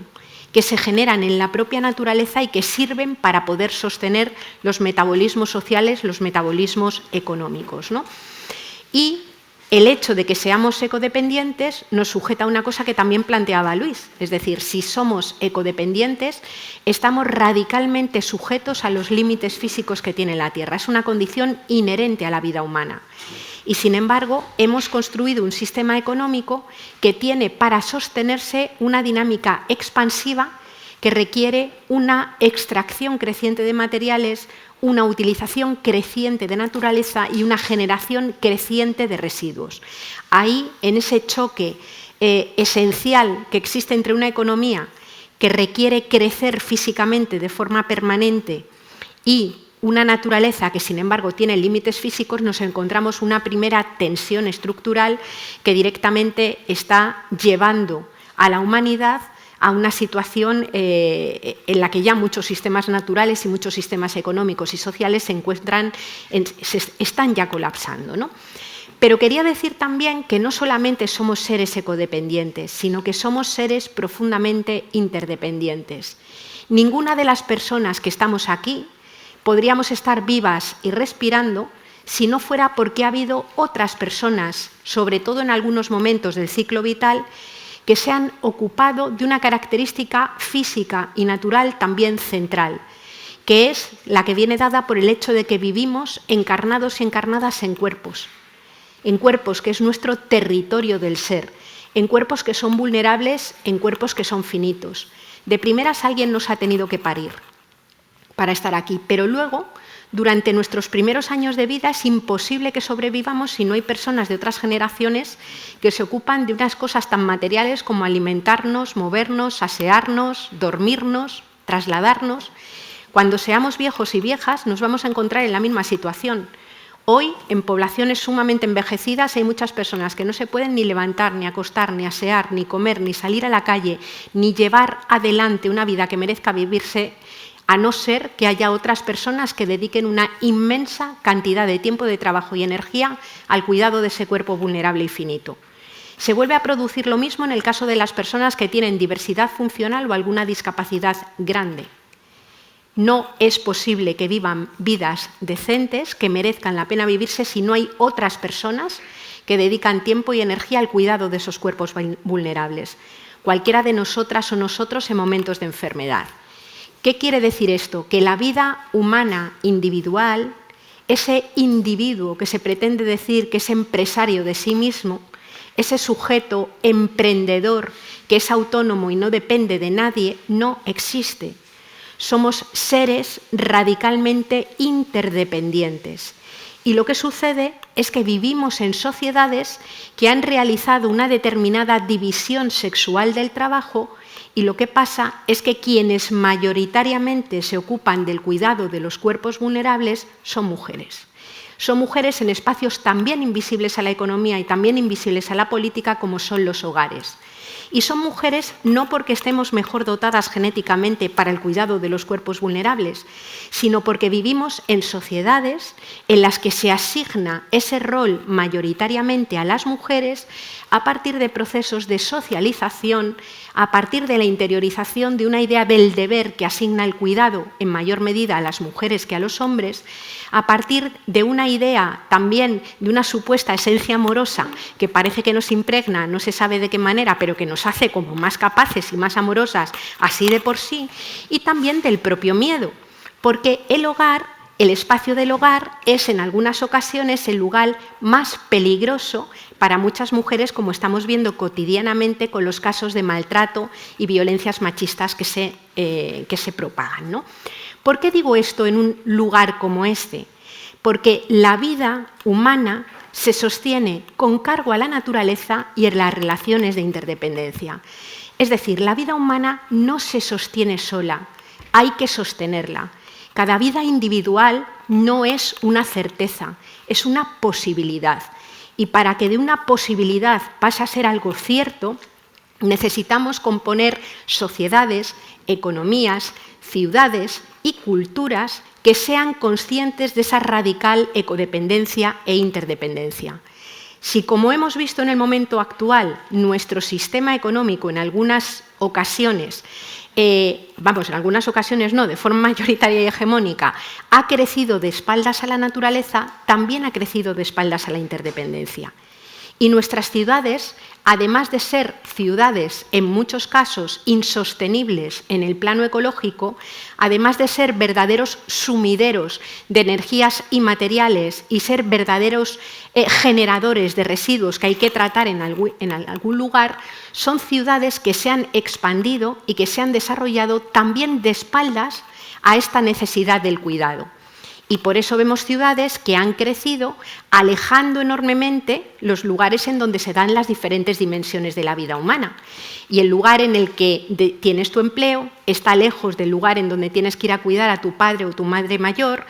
[SPEAKER 3] que se generan en la propia naturaleza y que sirven para poder sostener los metabolismos sociales, los metabolismos económicos, ¿no? Y el hecho de que seamos ecodependientes nos sujeta a una cosa que también planteaba Luis, es decir, si somos ecodependientes, estamos radicalmente sujetos a los límites físicos que tiene la Tierra. Es una condición inherente a la vida humana. Y, sin embargo, hemos construido un sistema económico que tiene para sostenerse una dinámica expansiva que requiere una extracción creciente de materiales, una utilización creciente de naturaleza y una generación creciente de residuos. Ahí, en ese choque esencial que existe entre una economía que requiere crecer físicamente de forma permanente y una naturaleza que, sin embargo, tiene límites físicos, nos encontramos una primera tensión estructural que directamente está llevando a la humanidad a una situación en la que ya muchos sistemas naturales y muchos sistemas económicos y sociales están ya colapsando, ¿no? Pero quería decir también que no solamente somos seres ecodependientes, sino que somos seres profundamente interdependientes. Ninguna de las personas que estamos aquí podríamos estar vivas y respirando si no fuera porque ha habido otras personas, sobre todo en algunos momentos del ciclo vital, que se han ocupado de una característica física y natural también central, que es la que viene dada por el hecho de que vivimos encarnados y encarnadas en cuerpos que es nuestro territorio del ser, en cuerpos que son vulnerables, en cuerpos que son finitos. De primeras alguien nos ha tenido que parir para estar aquí, pero luego, durante nuestros primeros años de vida, es imposible que sobrevivamos si no hay personas de otras generaciones que se ocupan de unas cosas tan materiales como alimentarnos, movernos, asearnos, dormirnos, trasladarnos. Cuando seamos viejos y viejas nos vamos a encontrar en la misma situación. Hoy, en poblaciones sumamente envejecidas, hay muchas personas que no se pueden ni levantar, ni acostar, ni asear, ni comer, ni salir a la calle, ni llevar adelante una vida que merezca vivirse, a no ser que haya otras personas que dediquen una inmensa cantidad de tiempo, de trabajo y energía al cuidado de ese cuerpo vulnerable y finito. Se vuelve a producir lo mismo en el caso de las personas que tienen diversidad funcional o alguna discapacidad grande. No es posible que vivan vidas decentes, que merezcan la pena vivirse, si no hay otras personas que dedican tiempo y energía al cuidado de esos cuerpos vulnerables. Cualquiera de nosotras o nosotros en momentos de enfermedad. ¿Qué quiere decir esto? Que la vida humana individual, ese individuo que se pretende decir que es empresario de sí mismo, ese sujeto emprendedor que es autónomo y no depende de nadie, no existe. Somos seres radicalmente interdependientes. Y lo que sucede es que vivimos en sociedades que han realizado una determinada división sexual del trabajo, y lo que pasa es que quienes mayoritariamente se ocupan del cuidado de los cuerpos vulnerables son mujeres. Son mujeres en espacios también invisibles a la economía y también invisibles a la política, como son los hogares. Y son mujeres no porque estemos mejor dotadas genéticamente para el cuidado de los cuerpos vulnerables, sino porque vivimos en sociedades en las que se asigna ese rol mayoritariamente a las mujeres a partir de procesos de socialización, a partir de la interiorización de una idea del deber que asigna el cuidado en mayor medida a las mujeres que a los hombres, a partir de una idea también de una supuesta esencia amorosa que parece que nos impregna, no se sabe de qué manera, pero que nos hace como más capaces y más amorosas así de por sí, y también del propio miedo, porque el hogar, el espacio del hogar, es en algunas ocasiones el lugar más peligroso para muchas mujeres, como estamos viendo cotidianamente con los casos de maltrato y violencias machistas que se propagan, ¿no? ¿Por qué digo esto en un lugar como este? Porque la vida humana se sostiene con cargo a la naturaleza y en las relaciones de interdependencia. Es decir, la vida humana no se sostiene sola, hay que sostenerla. Cada vida individual no es una certeza, es una posibilidad. Y para que de una posibilidad pase a ser algo cierto, necesitamos componer sociedades, economías, ciudades y culturas que sean conscientes de esa radical ecodependencia e interdependencia. Si, como hemos visto en el momento actual, nuestro sistema económico en algunas ocasiones, en algunas ocasiones no, de forma mayoritaria y hegemónica, ha crecido de espaldas a la naturaleza, también ha crecido de espaldas a la interdependencia. Y nuestras ciudades, además de ser ciudades en muchos casos insostenibles en el plano ecológico, además de ser verdaderos sumideros de energías inmateriales y ser verdaderos generadores de residuos que hay que tratar en algún lugar, son ciudades que se han expandido y que se han desarrollado también de espaldas a esta necesidad del cuidado. Y por eso vemos ciudades que han crecido alejando enormemente los lugares en donde se dan las diferentes dimensiones de la vida humana. Y el lugar en el que tienes tu empleo está lejos del lugar en donde tienes que ir a cuidar a tu padre o tu madre mayor,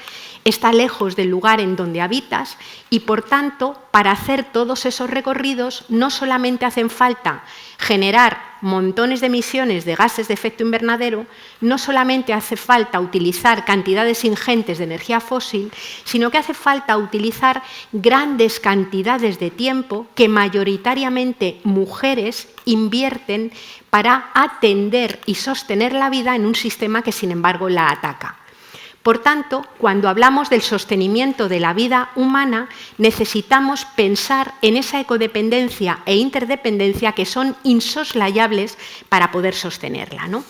[SPEAKER 3] está lejos del lugar en donde habitas y, por tanto, para hacer todos esos recorridos no solamente hacen falta generar montones de emisiones de gases de efecto invernadero, no solamente hace falta utilizar cantidades ingentes de energía fósil, sino que hace falta utilizar grandes cantidades de tiempo que mayoritariamente mujeres invierten para atender y sostener la vida en un sistema que, sin embargo, la ataca. Por tanto, cuando hablamos del sostenimiento de la vida humana, necesitamos pensar en esa ecodependencia e interdependencia que son insoslayables para poder sostenerla, ¿no?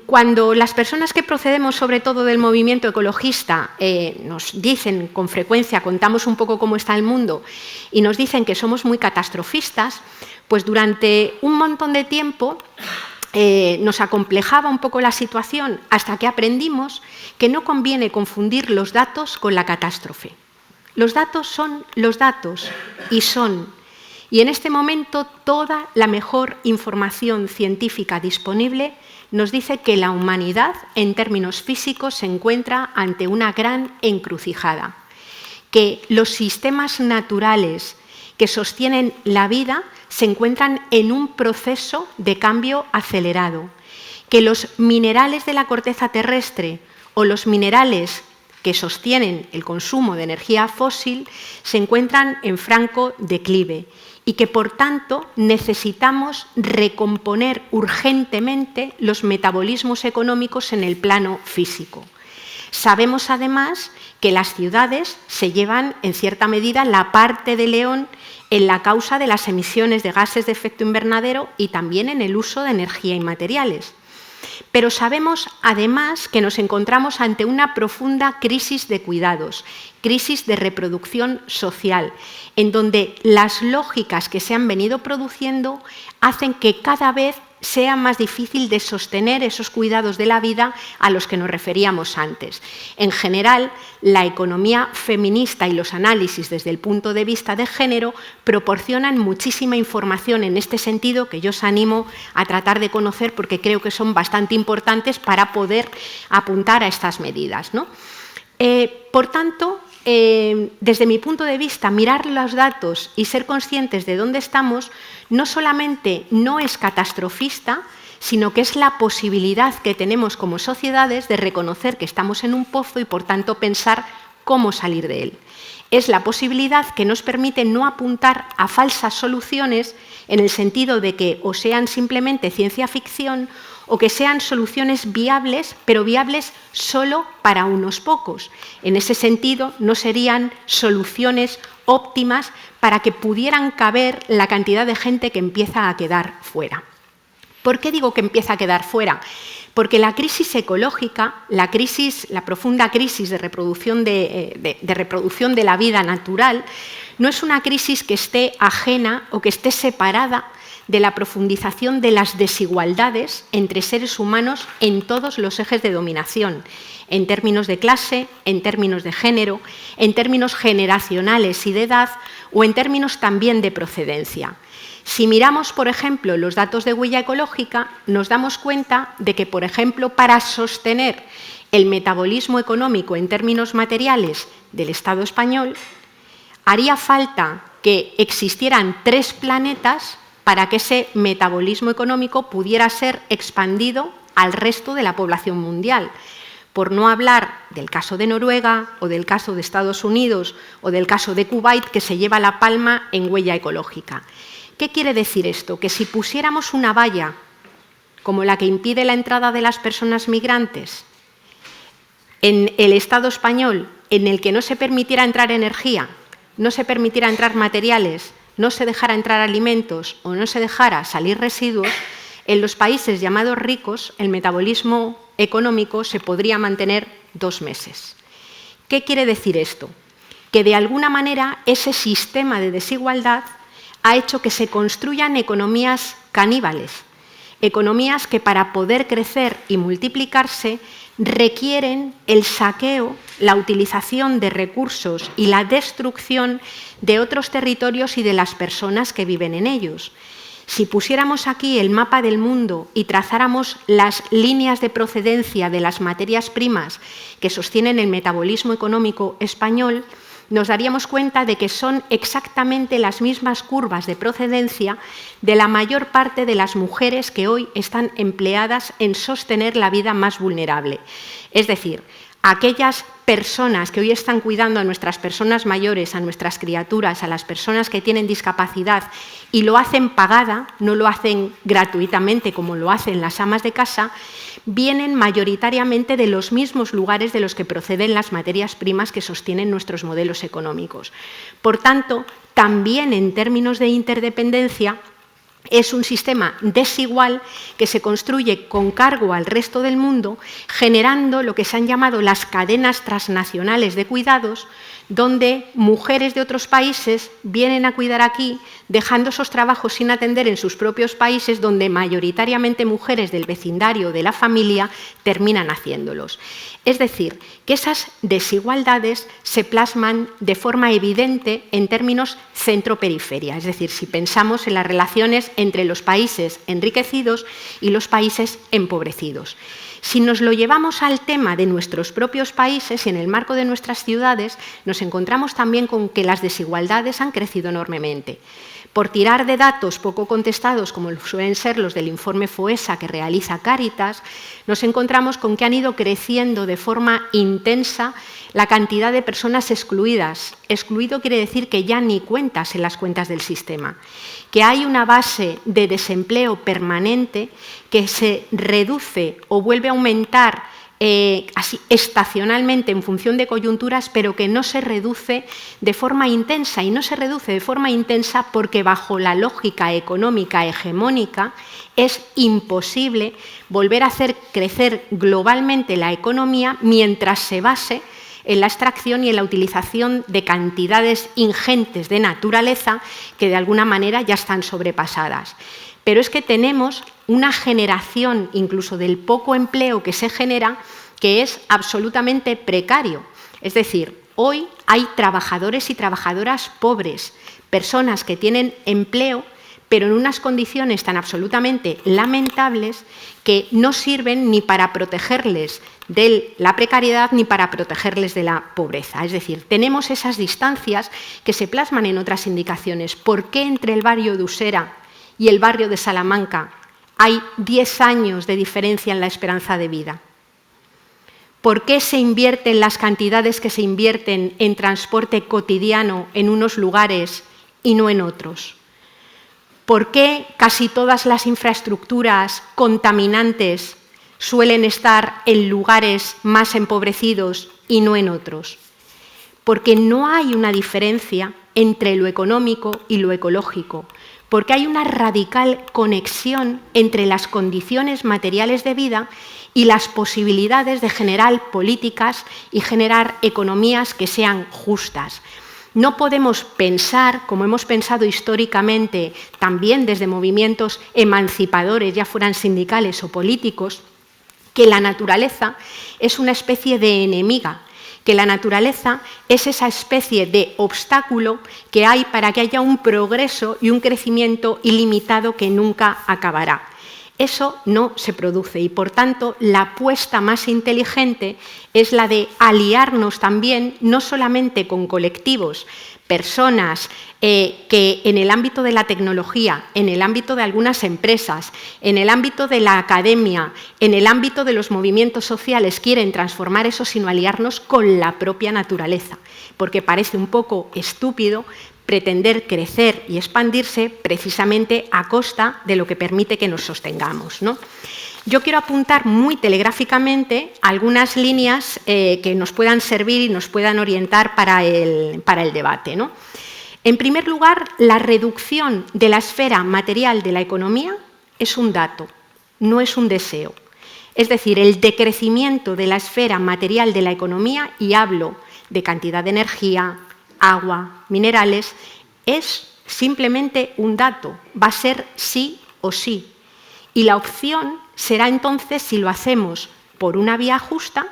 [SPEAKER 3] Cuando las personas que procedemos sobre todo del movimiento ecologista nos dicen con frecuencia, contamos un poco cómo está el mundo y nos dicen que somos muy catastrofistas, pues durante un montón de tiempo nos acomplejaba un poco la situación hasta que aprendimos que no conviene confundir los datos con la catástrofe. Los datos son los datos y son. Y en este momento toda la mejor información científica disponible nos dice que la humanidad, en términos físicos, se encuentra ante una gran encrucijada. Que los sistemas naturales que sostienen la vida se encuentran en un proceso de cambio acelerado, que los minerales de la corteza terrestre o los minerales que sostienen el consumo de energía fósil se encuentran en franco declive y que, por tanto, necesitamos recomponer urgentemente los metabolismos económicos en el plano físico. Sabemos, además, que las ciudades se llevan, en cierta medida, la parte de león en la causa de las emisiones de gases de efecto invernadero y también en el uso de energía y materiales. Pero sabemos, además, que nos encontramos ante una profunda crisis de cuidados, crisis de reproducción social, en donde las lógicas que se han venido produciendo hacen que cada vez sea más difícil de sostener esos cuidados de la vida a los que nos referíamos antes. En general, la economía feminista y los análisis desde el punto de vista de género proporcionan muchísima información en este sentido que yo os animo a tratar de conocer porque creo que son bastante importantes para poder apuntar a estas medidas, ¿no? Por tanto, desde mi punto de vista, mirar los datos y ser conscientes de dónde estamos no solamente no es catastrofista, sino que es la posibilidad que tenemos como sociedades de reconocer que estamos en un pozo y, por tanto, pensar cómo salir de él. Es la posibilidad que nos permite no apuntar a falsas soluciones en el sentido de que o sean simplemente ciencia ficción o que sean soluciones viables, pero viables solo para unos pocos. En ese sentido, no serían soluciones óptimas para que pudieran caber la cantidad de gente que empieza a quedar fuera. ¿Por qué digo que empieza a quedar fuera? Porque la crisis ecológica, la profunda crisis de reproducción de la vida natural, no es una crisis que esté ajena o que esté separada de la profundización de las desigualdades entre seres humanos en todos los ejes de dominación, en términos de clase, en términos de género, en términos generacionales y de edad o en términos también de procedencia. Si miramos, por ejemplo, los datos de huella ecológica, nos damos cuenta de que, por ejemplo, para sostener el metabolismo económico en términos materiales del Estado español, haría falta que existieran 3 planetas para que ese metabolismo económico pudiera ser expandido al resto de la población mundial. Por no hablar del caso de Noruega o del caso de Estados Unidos o del caso de Kuwait, que se lleva la palma en huella ecológica. ¿Qué quiere decir esto? Que si pusiéramos una valla como la que impide la entrada de las personas migrantes en el Estado español, en el que no se permitiera entrar energía, no se permitiera entrar materiales, no se dejara entrar alimentos o no se dejara salir residuos, en los países llamados ricos el metabolismo económico se podría mantener 2 meses. ¿Qué quiere decir esto? Que de alguna manera ese sistema de desigualdad ha hecho que se construyan economías caníbales, economías que para poder crecer y multiplicarse requieren el saqueo, la utilización de recursos y la destrucción de otros territorios y de las personas que viven en ellos. Si pusiéramos aquí el mapa del mundo y trazáramos las líneas de procedencia de las materias primas que sostienen el metabolismo económico español, nos daríamos cuenta de que son exactamente las mismas curvas de procedencia de la mayor parte de las mujeres que hoy están empleadas en sostener la vida más vulnerable. Es decir, aquellas personas que hoy están cuidando a nuestras personas mayores, a nuestras criaturas, a las personas que tienen discapacidad y lo hacen pagada, no lo hacen gratuitamente como lo hacen las amas de casa, vienen mayoritariamente de los mismos lugares de los que proceden las materias primas que sostienen nuestros modelos económicos. Por tanto, también en términos de interdependencia, es un sistema desigual que se construye con cargo al resto del mundo, generando lo que se han llamado las cadenas transnacionales de cuidados, donde mujeres de otros países vienen a cuidar aquí, dejando esos trabajos sin atender en sus propios países, donde mayoritariamente mujeres del vecindario o de la familia terminan haciéndolos. Es decir, que esas desigualdades se plasman de forma evidente en términos centro-periferia, es decir, si pensamos en las relaciones entre los países enriquecidos y los países empobrecidos. Si nos lo llevamos al tema de nuestros propios países y en el marco de nuestras ciudades, nos nos encontramos también con que las desigualdades han crecido enormemente. Por tirar de datos poco contestados, como suelen ser los del informe FOESA que realiza Cáritas, nos encontramos con que han ido creciendo de forma intensa la cantidad de personas excluidas. Excluido quiere decir que ya ni cuentas en las cuentas del sistema, que hay una base de desempleo permanente que se reduce o vuelve a aumentar así estacionalmente en función de coyunturas, pero que no se reduce de forma intensa. Y no se reduce de forma intensa porque bajo la lógica económica hegemónica es imposible volver a hacer crecer globalmente la economía mientras se base en la extracción y en la utilización de cantidades ingentes de naturaleza que de alguna manera ya están sobrepasadas. Pero es que tenemos una generación, incluso del poco empleo que se genera, que es absolutamente precario. Es decir, hoy hay trabajadores y trabajadoras pobres, personas que tienen empleo, pero en unas condiciones tan absolutamente lamentables que no sirven ni para protegerles de la precariedad ni para protegerles de la pobreza. Es decir, tenemos esas distancias que se plasman en otras indicaciones. ¿Por qué entre el barrio de Usera y el barrio de Salamanca hay 10 años de diferencia en la esperanza de vida? ¿Por qué se invierten las cantidades que se invierten en transporte cotidiano en unos lugares y no en otros? ¿Por qué casi todas las infraestructuras contaminantes suelen estar en lugares más empobrecidos y no en otros? Porque no hay una diferencia entre lo económico y lo ecológico, porque hay una radical conexión entre las condiciones materiales de vida y las posibilidades de generar políticas y generar economías que sean justas. No podemos pensar, como hemos pensado históricamente, también desde movimientos emancipadores, ya fueran sindicales o políticos, que la naturaleza es una especie de enemiga, que la naturaleza es esa especie de obstáculo que hay para que haya un progreso y un crecimiento ilimitado que nunca acabará. Eso no se produce y, por tanto, la apuesta más inteligente es la de aliarnos también, no solamente con colectivos, personas que en el ámbito de la tecnología, en el ámbito de algunas empresas, en el ámbito de la academia, en el ámbito de los movimientos sociales quieren transformar eso, sino aliarnos con la propia naturaleza, porque parece un poco estúpido pretender crecer y expandirse precisamente a costa de lo que permite que nos sostengamos, ¿no? Yo quiero apuntar muy telegráficamente algunas líneas que nos puedan servir y nos puedan orientar para el debate, ¿no? En primer lugar, la reducción de la esfera material de la economía es un dato, no es un deseo. Es decir, el decrecimiento de la esfera material de la economía, y hablo de cantidad de energía, agua, minerales, es simplemente un dato, va a ser sí o sí. Y la opción será entonces si lo hacemos por una vía justa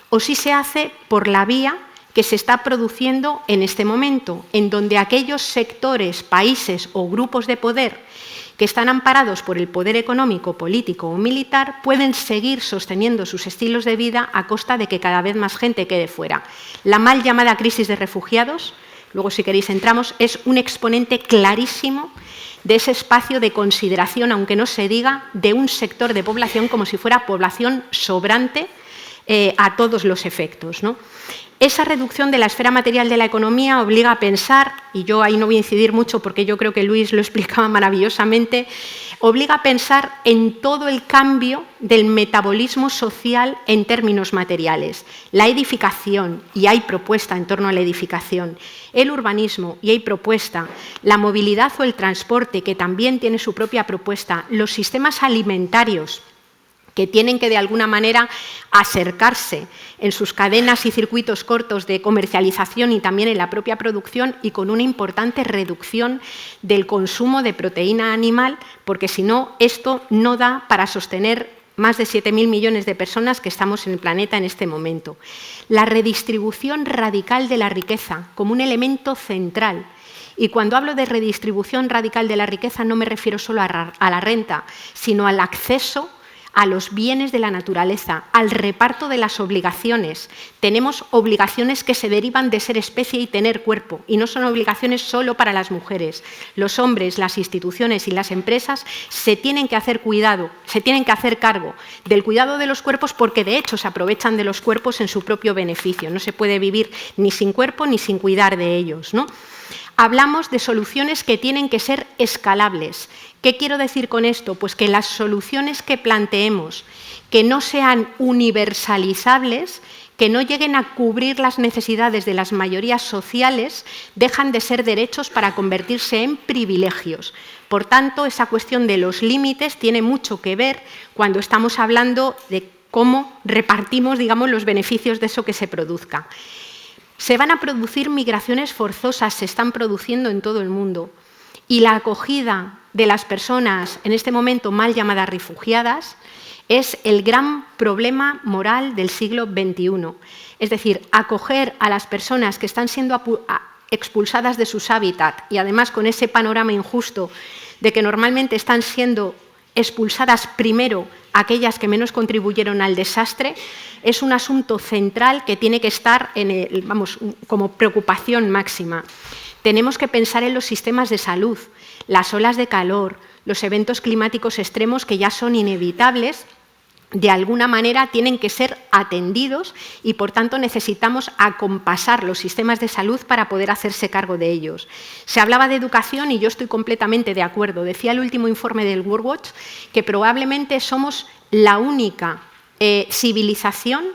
[SPEAKER 3] o si se hace por la vía que se está produciendo en este momento, en donde aquellos sectores, países o grupos de poder que están amparados por el poder económico, político o militar pueden seguir sosteniendo sus estilos de vida a costa de que cada vez más gente quede fuera. La mal llamada crisis de refugiados, luego si queréis entramos, es un exponente clarísimo de ese espacio de consideración, aunque no se diga, de un sector de población como si fuera población sobrante a todos los efectos, ¿no? Esa reducción de la esfera material de la economía obliga a pensar, y yo ahí no voy a incidir mucho porque yo creo que Luis lo explicaba maravillosamente, obliga a pensar en todo el cambio del metabolismo social en términos materiales. La edificación, y hay propuesta en torno a la edificación, el urbanismo, y hay propuesta, la movilidad o el transporte, que también tiene su propia propuesta, los sistemas alimentarios, que tienen que de alguna manera acercarse en sus cadenas y circuitos cortos de comercialización y también en la propia producción, y con una importante reducción del consumo de proteína animal, porque si no, esto no da para sostener más de 7.000 millones de personas que estamos en el planeta en este momento. La redistribución radical de la riqueza como un elemento central. Y cuando hablo de redistribución radical de la riqueza no me refiero solo a la renta, sino al acceso a los bienes de la naturaleza, al reparto de las obligaciones. Tenemos obligaciones que se derivan de ser especie y tener cuerpo, y no son obligaciones solo para las mujeres. Los hombres, las instituciones y las empresas se tienen que hacer cargo del cuidado de los cuerpos, porque de hecho se aprovechan de los cuerpos en su propio beneficio. No se puede vivir ni sin cuerpo ni sin cuidar de ellos, ¿no? Hablamos de soluciones que tienen que ser escalables. ¿Qué quiero decir con esto? Pues que las soluciones que planteemos que no sean universalizables, que no lleguen a cubrir las necesidades de las mayorías sociales, dejan de ser derechos para convertirse en privilegios. Por tanto, esa cuestión de los límites tiene mucho que ver cuando estamos hablando de cómo repartimos, digamos, los beneficios de eso que se produzca. Se van a producir migraciones forzosas, se están produciendo en todo el mundo. Y la acogida de las personas, en este momento mal llamadas refugiadas, es el gran problema moral del siglo XXI. Es decir, acoger a las personas que están siendo expulsadas de sus hábitats y además con ese panorama injusto de que normalmente están siendo expulsadas primero aquellas que menos contribuyeron al desastre, es un asunto central que tiene que estar como preocupación máxima. Tenemos que pensar en los sistemas de salud, las olas de calor, los eventos climáticos extremos que ya son inevitables, de alguna manera tienen que ser atendidos y, por tanto, necesitamos acompasar los sistemas de salud para poder hacerse cargo de ellos. Se hablaba de educación y yo estoy completamente de acuerdo. Decía el último informe del World Watch que probablemente somos la única civilización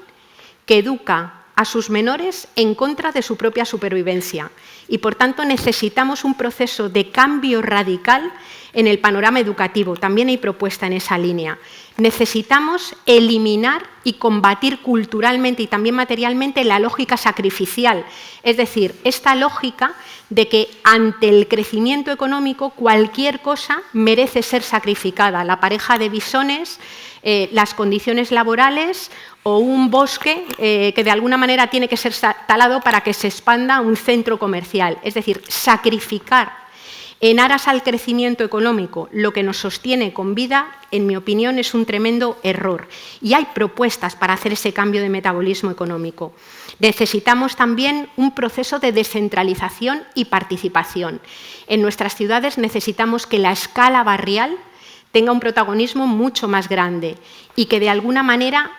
[SPEAKER 3] que educa a sus menores en contra de su propia supervivencia y, por tanto, necesitamos un proceso de cambio radical en el panorama educativo. También hay propuesta en esa línea. Necesitamos eliminar y combatir culturalmente y también materialmente la lógica sacrificial, es decir, esta lógica de que ante el crecimiento económico cualquier cosa merece ser sacrificada, la pareja de bisones, las condiciones laborales o un bosque que de alguna manera tiene que ser talado para que se expanda un centro comercial, es decir, sacrificar en aras al crecimiento económico lo que nos sostiene con vida, en mi opinión, es un tremendo error. Y hay propuestas para hacer ese cambio de metabolismo económico. Necesitamos también un proceso de descentralización y participación. En nuestras ciudades necesitamos que la escala barrial tenga un protagonismo mucho más grande y que de alguna manera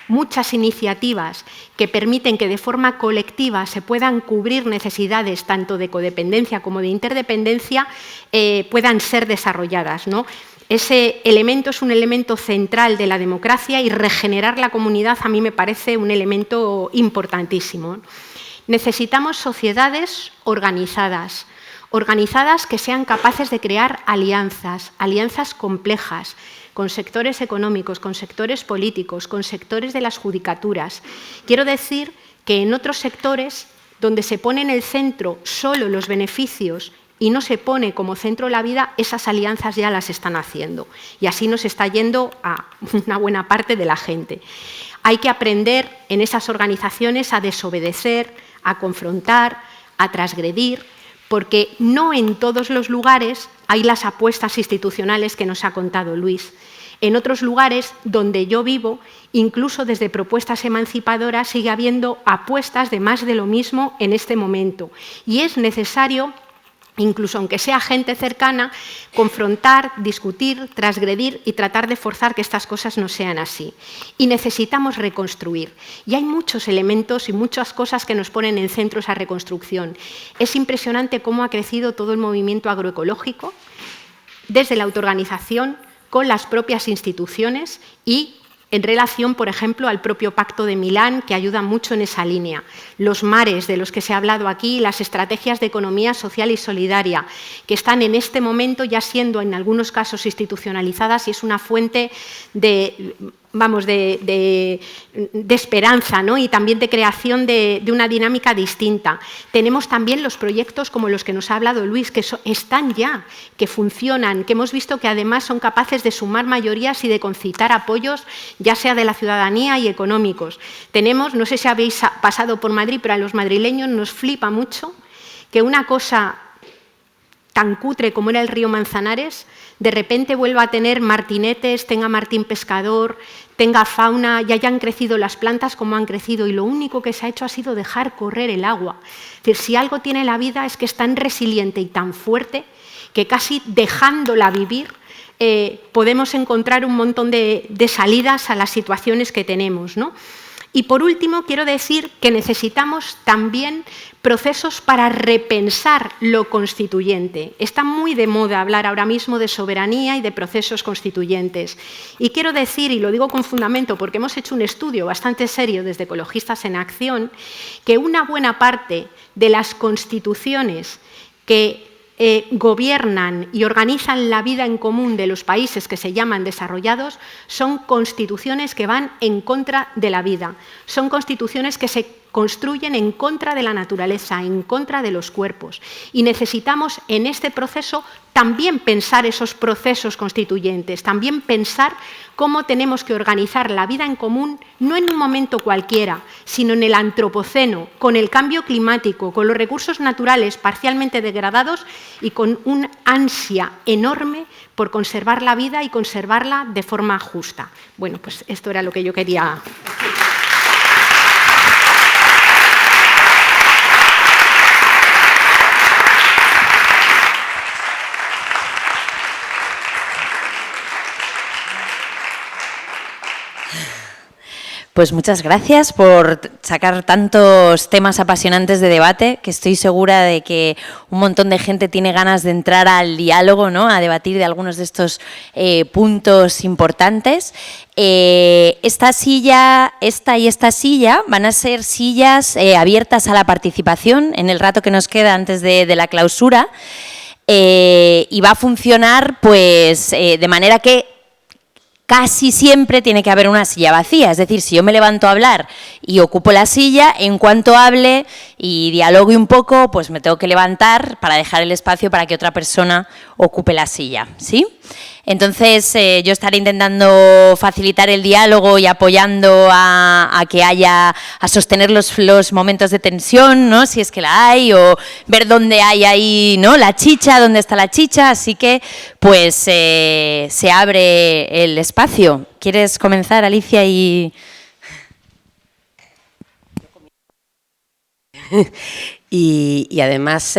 [SPEAKER 3] muchas iniciativas que permiten que de forma colectiva se puedan cubrir necesidades tanto de codependencia como de interdependencia puedan ser desarrolladas, ¿no? Ese elemento es un elemento central de la democracia y regenerar la comunidad a mí me parece un elemento importantísimo. Necesitamos sociedades organizadas que sean capaces de crear alianzas complejas, con sectores económicos, con sectores políticos, con sectores de las judicaturas. Quiero decir que en otros sectores donde se pone en el centro solo los beneficios y no se pone como centro la vida, esas alianzas ya las están haciendo. Y así nos está yendo a una buena parte de la gente. Hay que aprender en esas organizaciones a desobedecer, a confrontar, a transgredir, porque no en todos los lugares hay las apuestas institucionales que nos ha contado Luis. En otros lugares donde yo vivo, incluso desde propuestas emancipadoras, sigue habiendo apuestas de más de lo mismo en este momento. Y es necesario, incluso aunque sea gente cercana, confrontar, discutir, transgredir y tratar de forzar que estas cosas no sean así. Y necesitamos reconstruir. Y hay muchos elementos y muchas cosas que nos ponen en centro esa reconstrucción. Es impresionante cómo ha crecido todo el movimiento agroecológico, desde la autoorganización, con las propias instituciones y en relación, por ejemplo, al propio Pacto de Milán, que ayuda mucho en esa línea. Los mares, de los que se ha hablado aquí, las estrategias de economía social y solidaria, que están en este momento ya siendo, en algunos casos, institucionalizadas y es una fuente de esperanza, ¿no? Y también de creación de una dinámica distinta. Tenemos también los proyectos como los que nos ha hablado Luis, que están ya, que funcionan, que hemos visto que además son capaces de sumar mayorías y de concitar apoyos, ya sea de la ciudadanía y económicos. Tenemos, no sé si habéis pasado por Madrid, pero a los madrileños nos flipa mucho que una cosa tan cutre como era el río Manzanares, de repente vuelva a tener martinetes, tenga martín pescador, tenga fauna y hayan crecido las plantas como han crecido, y lo único que se ha hecho ha sido dejar correr el agua. Es decir, si algo tiene la vida es que es tan resiliente y tan fuerte que casi dejándola vivir podemos encontrar un montón de salidas a las situaciones que tenemos, ¿no? Y por último, quiero decir que necesitamos también procesos para repensar lo constituyente. Está muy de moda hablar ahora mismo de soberanía y de procesos constituyentes. Y quiero decir, y lo digo con fundamento porque hemos hecho un estudio bastante serio desde Ecologistas en Acción, que una buena parte de las constituciones que gobiernan y organizan la vida en común de los países que se llaman desarrollados son constituciones que van en contra de la vida, son constituciones que se construyen en contra de la naturaleza, en contra de los cuerpos. Y necesitamos en este proceso también pensar esos procesos constituyentes, también pensar cómo tenemos que organizar la vida en común, no en un momento cualquiera, sino en el antropoceno, con el cambio climático, con los recursos naturales parcialmente degradados y con una ansia enorme por conservar la vida y conservarla de forma justa. Bueno, pues esto era lo que yo quería.
[SPEAKER 4] Pues muchas gracias por sacar tantos temas apasionantes de debate, que estoy segura de que un montón de gente tiene ganas de entrar al diálogo, ¿no?, a debatir de algunos de estos puntos importantes. Esta silla van a ser sillas abiertas a la participación en el rato que nos queda antes de la clausura, y va a funcionar pues de manera que casi siempre tiene que haber una silla vacía, es decir, si yo me levanto a hablar y ocupo la silla, en cuanto hable y dialogue un poco, pues me tengo que levantar para dejar el espacio para que otra persona ocupe la silla, ¿sí? Entonces, yo estaré intentando facilitar el diálogo y apoyando a que haya, a sostener los momentos de tensión, ¿no?, si es que la hay, o ver dónde hay ahí, ¿no?, la chicha, dónde está la chicha, así que, pues, se abre el espacio. ¿Quieres comenzar, Alicia?
[SPEAKER 1] Y además,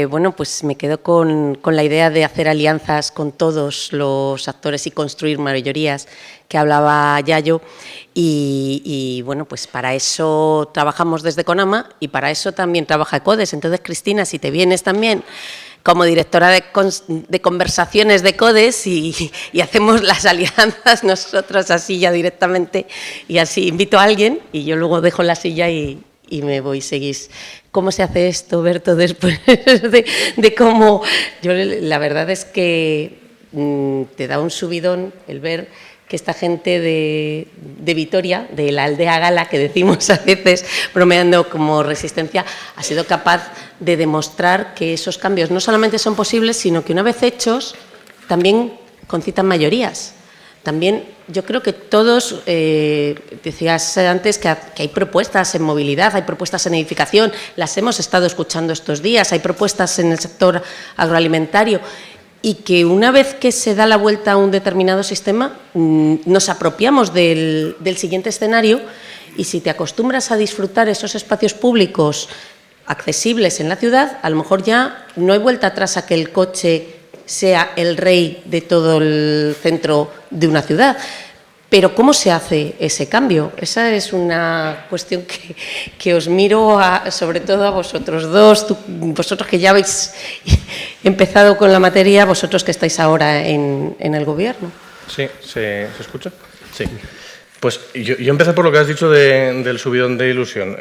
[SPEAKER 1] bueno, pues me quedo con la idea de hacer alianzas con todos los actores y construir mayorías que hablaba Yayo. Y bueno, pues para eso trabajamos desde CONAMA y para eso también trabaja CODES. Entonces, Cristina, si te vienes también como directora de conversaciones de CODES y hacemos las alianzas nosotros así ya directamente, y así invito a alguien y yo luego dejo la silla y me voy, seguís. ¿Cómo se hace esto, Berto, después de cómo? Yo, la verdad es que te da un subidón el ver que esta gente de Vitoria, de la aldea gala, que decimos a veces bromeando como Resistencia, ha sido capaz de demostrar que esos cambios no solamente son posibles, sino que una vez hechos también concitan mayorías. También yo creo que todos, decías antes que hay propuestas en movilidad, hay propuestas en edificación, las hemos estado escuchando estos días, hay propuestas en el sector agroalimentario, y que una vez que se da la vuelta a un determinado sistema, nos apropiamos del siguiente escenario, y si te acostumbras a disfrutar esos espacios públicos accesibles en la ciudad, a lo mejor ya no hay vuelta atrás a que el coche sea el rey de todo el centro de una ciudad. Pero ¿cómo se hace ese cambio? Esa es una cuestión que os miro sobre todo a vosotros dos, vosotros que ya habéis empezado con la materia, vosotros que estáis ahora en el Gobierno.
[SPEAKER 5] Sí, ¿se escucha? Sí. Pues yo empecé por lo que has dicho del subidón de ilusión.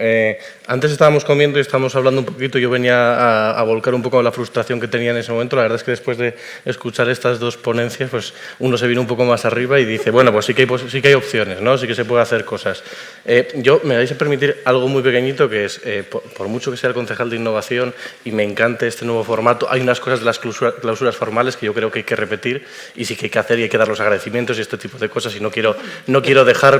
[SPEAKER 5] Antes estábamos comiendo y estábamos hablando un poquito, yo venía a volcar un poco la frustración que tenía en ese momento. La verdad es que después de escuchar estas dos ponencias, pues uno se viene un poco más arriba y dice, bueno, pues sí que hay opciones, ¿no? Sí que se puede hacer cosas. Me vais a permitir algo muy pequeñito, que es, por mucho que sea el concejal de innovación y me encante este nuevo formato, hay unas cosas de las clausuras formales que yo creo que hay que repetir y sí que hay que hacer y hay que dar los agradecimientos y este tipo de cosas, y no quiero dejármelo.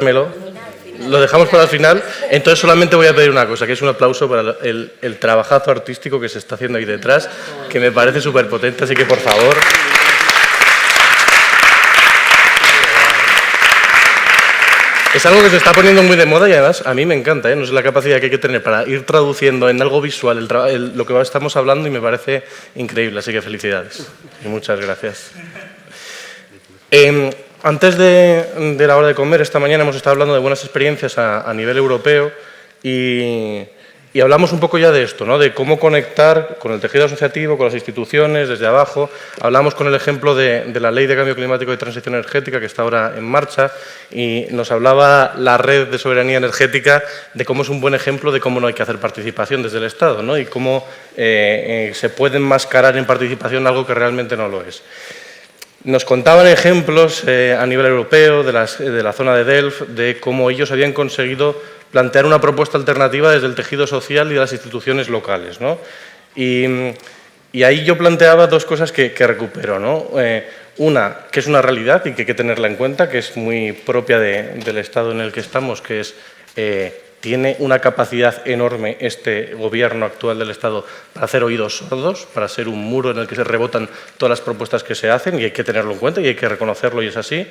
[SPEAKER 5] lo dejamos para el final. Entonces solamente voy a pedir una cosa, que es un aplauso para el trabajazo artístico que se está haciendo ahí detrás, que me parece súper potente, así que por favor... Es algo que se está poniendo muy de moda y además a mí me encanta, ¿eh? No sé la capacidad que hay que tener para ir traduciendo en algo visual lo que estamos hablando y me parece increíble, así que felicidades y muchas gracias. Antes de la hora de comer, esta mañana hemos estado hablando de buenas experiencias a nivel europeo y hablamos un poco ya de esto, ¿no? De cómo conectar con el tejido asociativo, con las instituciones, desde abajo. Hablamos con el ejemplo de la Ley de Cambio Climático y Transición Energética, que está ahora en marcha, y nos hablaba la Red de Soberanía Energética de cómo es un buen ejemplo de cómo no hay que hacer participación desde el Estado, ¿no? Y cómo se puede enmascarar en participación algo que realmente no lo es. Nos contaban ejemplos a nivel europeo de la zona de Delft, de cómo ellos habían conseguido plantear una propuesta alternativa desde el tejido social y de las instituciones locales, ¿no? Y ahí yo planteaba dos cosas que recupero, ¿no? Una, que es una realidad y que hay que tenerla en cuenta, que es muy propia del estado en el que estamos, que es tiene una capacidad enorme este gobierno actual del Estado para hacer oídos sordos, para ser un muro en el que se rebotan todas las propuestas que se hacen, y hay que tenerlo en cuenta y hay que reconocerlo, y es así.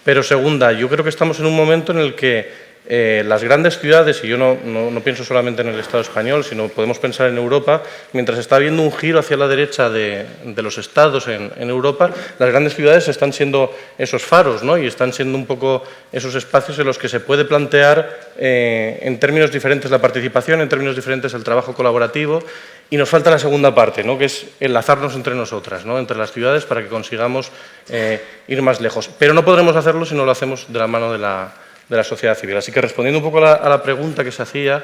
[SPEAKER 5] Pero segunda, yo creo que estamos en un momento en el que las grandes ciudades, y yo no pienso solamente en el Estado español, sino podemos pensar en Europa, mientras está habiendo un giro hacia la derecha de los estados en Europa, las grandes ciudades están siendo esos faros, ¿no? Y están siendo un poco esos espacios en los que se puede plantear en términos diferentes la participación, en términos diferentes el trabajo colaborativo, y nos falta la segunda parte, ¿no? Que es enlazarnos entre nosotras, ¿no? Entre las ciudades, para que consigamos ir más lejos. Pero no podremos hacerlo si no lo hacemos de la mano de la sociedad civil. Así que respondiendo un poco a la pregunta que se hacía,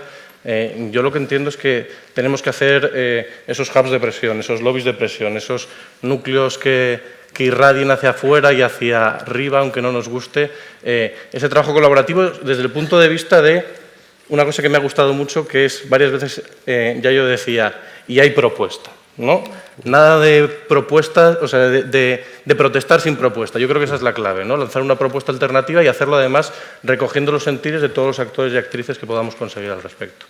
[SPEAKER 5] yo lo que entiendo es que tenemos que hacer esos hubs de presión, esos lobbies de presión, esos núcleos que irradien hacia afuera y hacia arriba, aunque no nos guste, ese trabajo colaborativo desde el punto de vista de una cosa que me ha gustado mucho, que es varias veces, ya yo decía, y hay propuesta, ¿no? Nada de propuestas, o sea, de protestar sin propuesta. Yo creo que esa es la clave, ¿no? Lanzar una propuesta alternativa y hacerlo además recogiendo los sentires de todos los actores y actrices que podamos conseguir al respecto.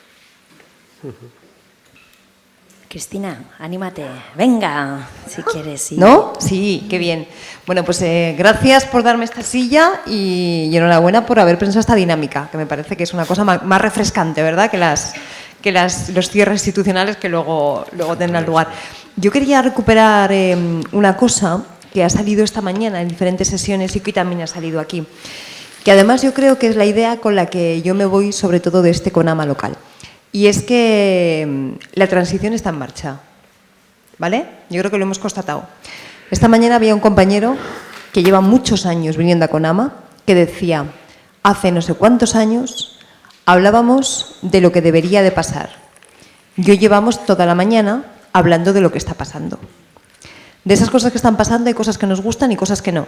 [SPEAKER 4] Cristina, anímate. Venga, si quieres. Sí.
[SPEAKER 6] ¿No? Sí, qué bien. Bueno, pues gracias por darme esta silla y enhorabuena por haber pensado esta dinámica, que me parece que es una cosa más refrescante, ¿verdad?, que los cierres institucionales que luego tendrán lugar. Yo quería recuperar una cosa que ha salido esta mañana en diferentes sesiones y que también ha salido aquí, que además yo creo que es la idea con la que yo me voy sobre todo de este CONAMA local. Y es que la transición está en marcha, ¿vale? Yo creo que lo hemos constatado. Esta mañana había un compañero que lleva muchos años viniendo a CONAMA que decía, hace no sé cuántos años hablábamos de lo que debería de pasar. Y hoy llevamos toda la mañana hablando de lo que está pasando. De esas cosas que están pasando hay cosas que nos gustan y cosas que no.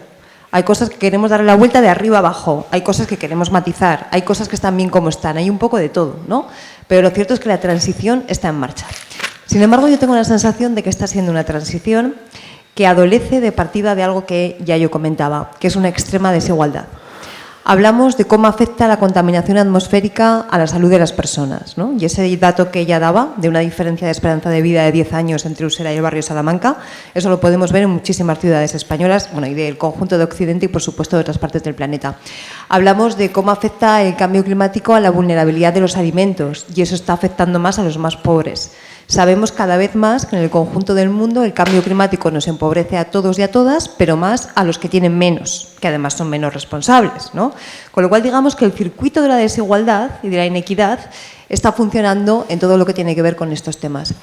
[SPEAKER 6] Hay cosas que queremos darle la vuelta de arriba abajo, hay cosas que queremos matizar, hay cosas que están bien como están, hay un poco de todo, ¿no? Pero lo cierto es que la transición está en marcha. Sin embargo, yo tengo la sensación de que está siendo una transición que adolece de partida de algo que ya yo comentaba, que es una extrema desigualdad. Hablamos de cómo afecta la contaminación atmosférica a la salud de las personas, ¿no? Y ese dato que ella daba, de una diferencia de esperanza de vida de 10 años entre Usera y el barrio Salamanca, eso lo podemos ver en muchísimas ciudades españolas, bueno, y del conjunto de Occidente y, por supuesto, de otras partes del planeta. Hablamos de cómo afecta el cambio climático a la vulnerabilidad de los alimentos, y eso está afectando más a los más pobres. Sabemos cada vez más que en el conjunto del mundo el cambio climático nos empobrece a todos y a todas, pero más a los que tienen menos, que además son menos responsables, ¿no? Con lo cual, digamos que el circuito de la desigualdad y de la inequidad está funcionando en todo lo que tiene que ver con estos temas.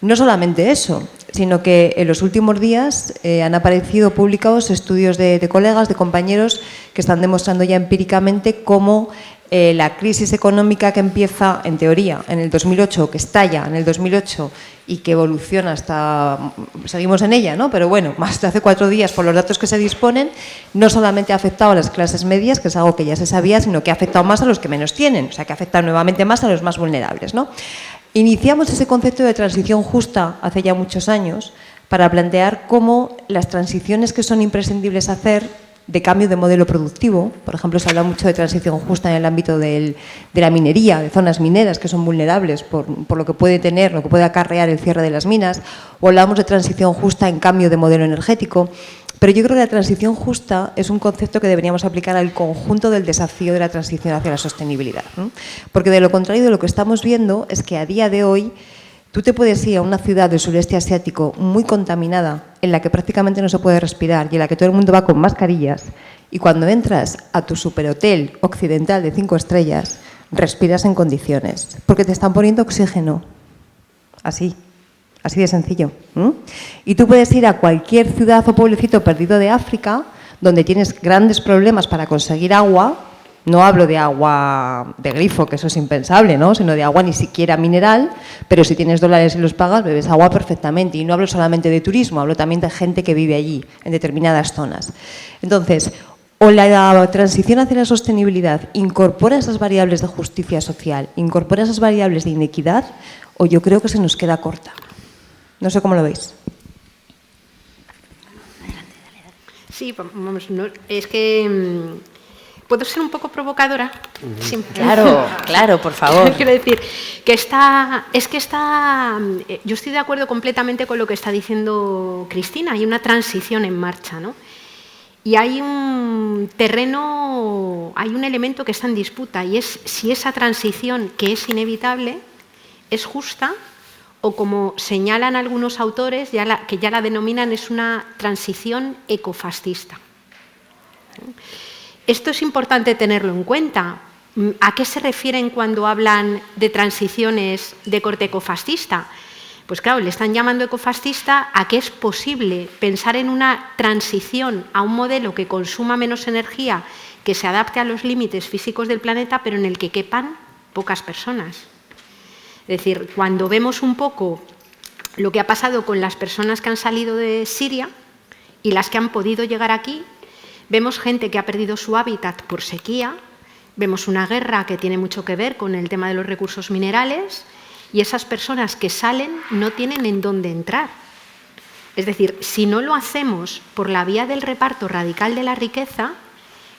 [SPEAKER 6] No solamente eso, sino que en los últimos días han aparecido publicados estudios de colegas, de compañeros, que están demostrando ya empíricamente cómo la crisis económica que empieza, en teoría, en el 2008, que estalla en el 2008 y que evoluciona hasta, seguimos en ella, ¿no? Pero bueno, más de hace 4 días, por los datos que se disponen, no solamente ha afectado a las clases medias, que es algo que ya se sabía, sino que ha afectado más a los que menos tienen, o sea, que ha afectado nuevamente más a los más vulnerables, ¿no? Iniciamos ese concepto de transición justa hace ya muchos años para plantear cómo las transiciones que son imprescindibles hacer de cambio de modelo productivo. Por ejemplo, se habla mucho de transición justa en el ámbito de la minería, de zonas mineras que son vulnerables por lo que puede tener, lo que puede acarrear el cierre de las minas, o hablamos de transición justa en cambio de modelo energético. Pero yo creo que la transición justa es un concepto que deberíamos aplicar al conjunto del desafío de la transición hacia la sostenibilidad, ¿no? Porque de lo contrario, de lo que estamos viendo es que a día de hoy tú te puedes ir a una ciudad del sureste asiático muy contaminada, en la que prácticamente no se puede respirar y en la que todo el mundo va con mascarillas, y cuando entras a tu superhotel occidental de 5 estrellas, respiras en condiciones, porque te están poniendo oxígeno. Así de sencillo. Y tú puedes ir a cualquier ciudad o pueblecito perdido de África, donde tienes grandes problemas para conseguir agua. No hablo de agua de grifo, que eso es impensable, ¿no? Sino de agua ni siquiera mineral, pero si tienes dólares y los pagas, bebes agua perfectamente. Y no hablo solamente de turismo, hablo también de gente que vive allí, en determinadas zonas. Entonces, o la transición hacia la sostenibilidad incorpora esas variables de justicia social, incorpora esas variables de inequidad, o yo creo que se nos queda corta. No sé cómo lo veis.
[SPEAKER 3] Sí, vamos, no, es que... ¿Puedo ser un poco provocadora? Sí.
[SPEAKER 4] Claro, por favor.
[SPEAKER 3] Quiero decir que yo estoy de acuerdo completamente con lo que está diciendo Cristina. Hay una transición en marcha, ¿no? Y hay un terreno, hay un elemento que está en disputa, y es si esa transición, que es inevitable, es justa, o como señalan algunos autores, que ya la denominan, es una transición ecofascista. Esto es importante tenerlo en cuenta. ¿A qué se refieren cuando hablan de transiciones de corte ecofascista? Pues claro, le están llamando ecofascista a que es posible pensar en una transición a un modelo que consuma menos energía, que se adapte a los límites físicos del planeta, pero en el que quepan pocas personas. Es decir, cuando vemos un poco lo que ha pasado con las personas que han salido de Siria y las que han podido llegar aquí, vemos gente que ha perdido su hábitat por sequía, vemos una guerra que tiene mucho que ver con el tema de los recursos minerales, y esas personas que salen no tienen en dónde entrar. Es decir, si no lo hacemos por la vía del reparto radical de la riqueza,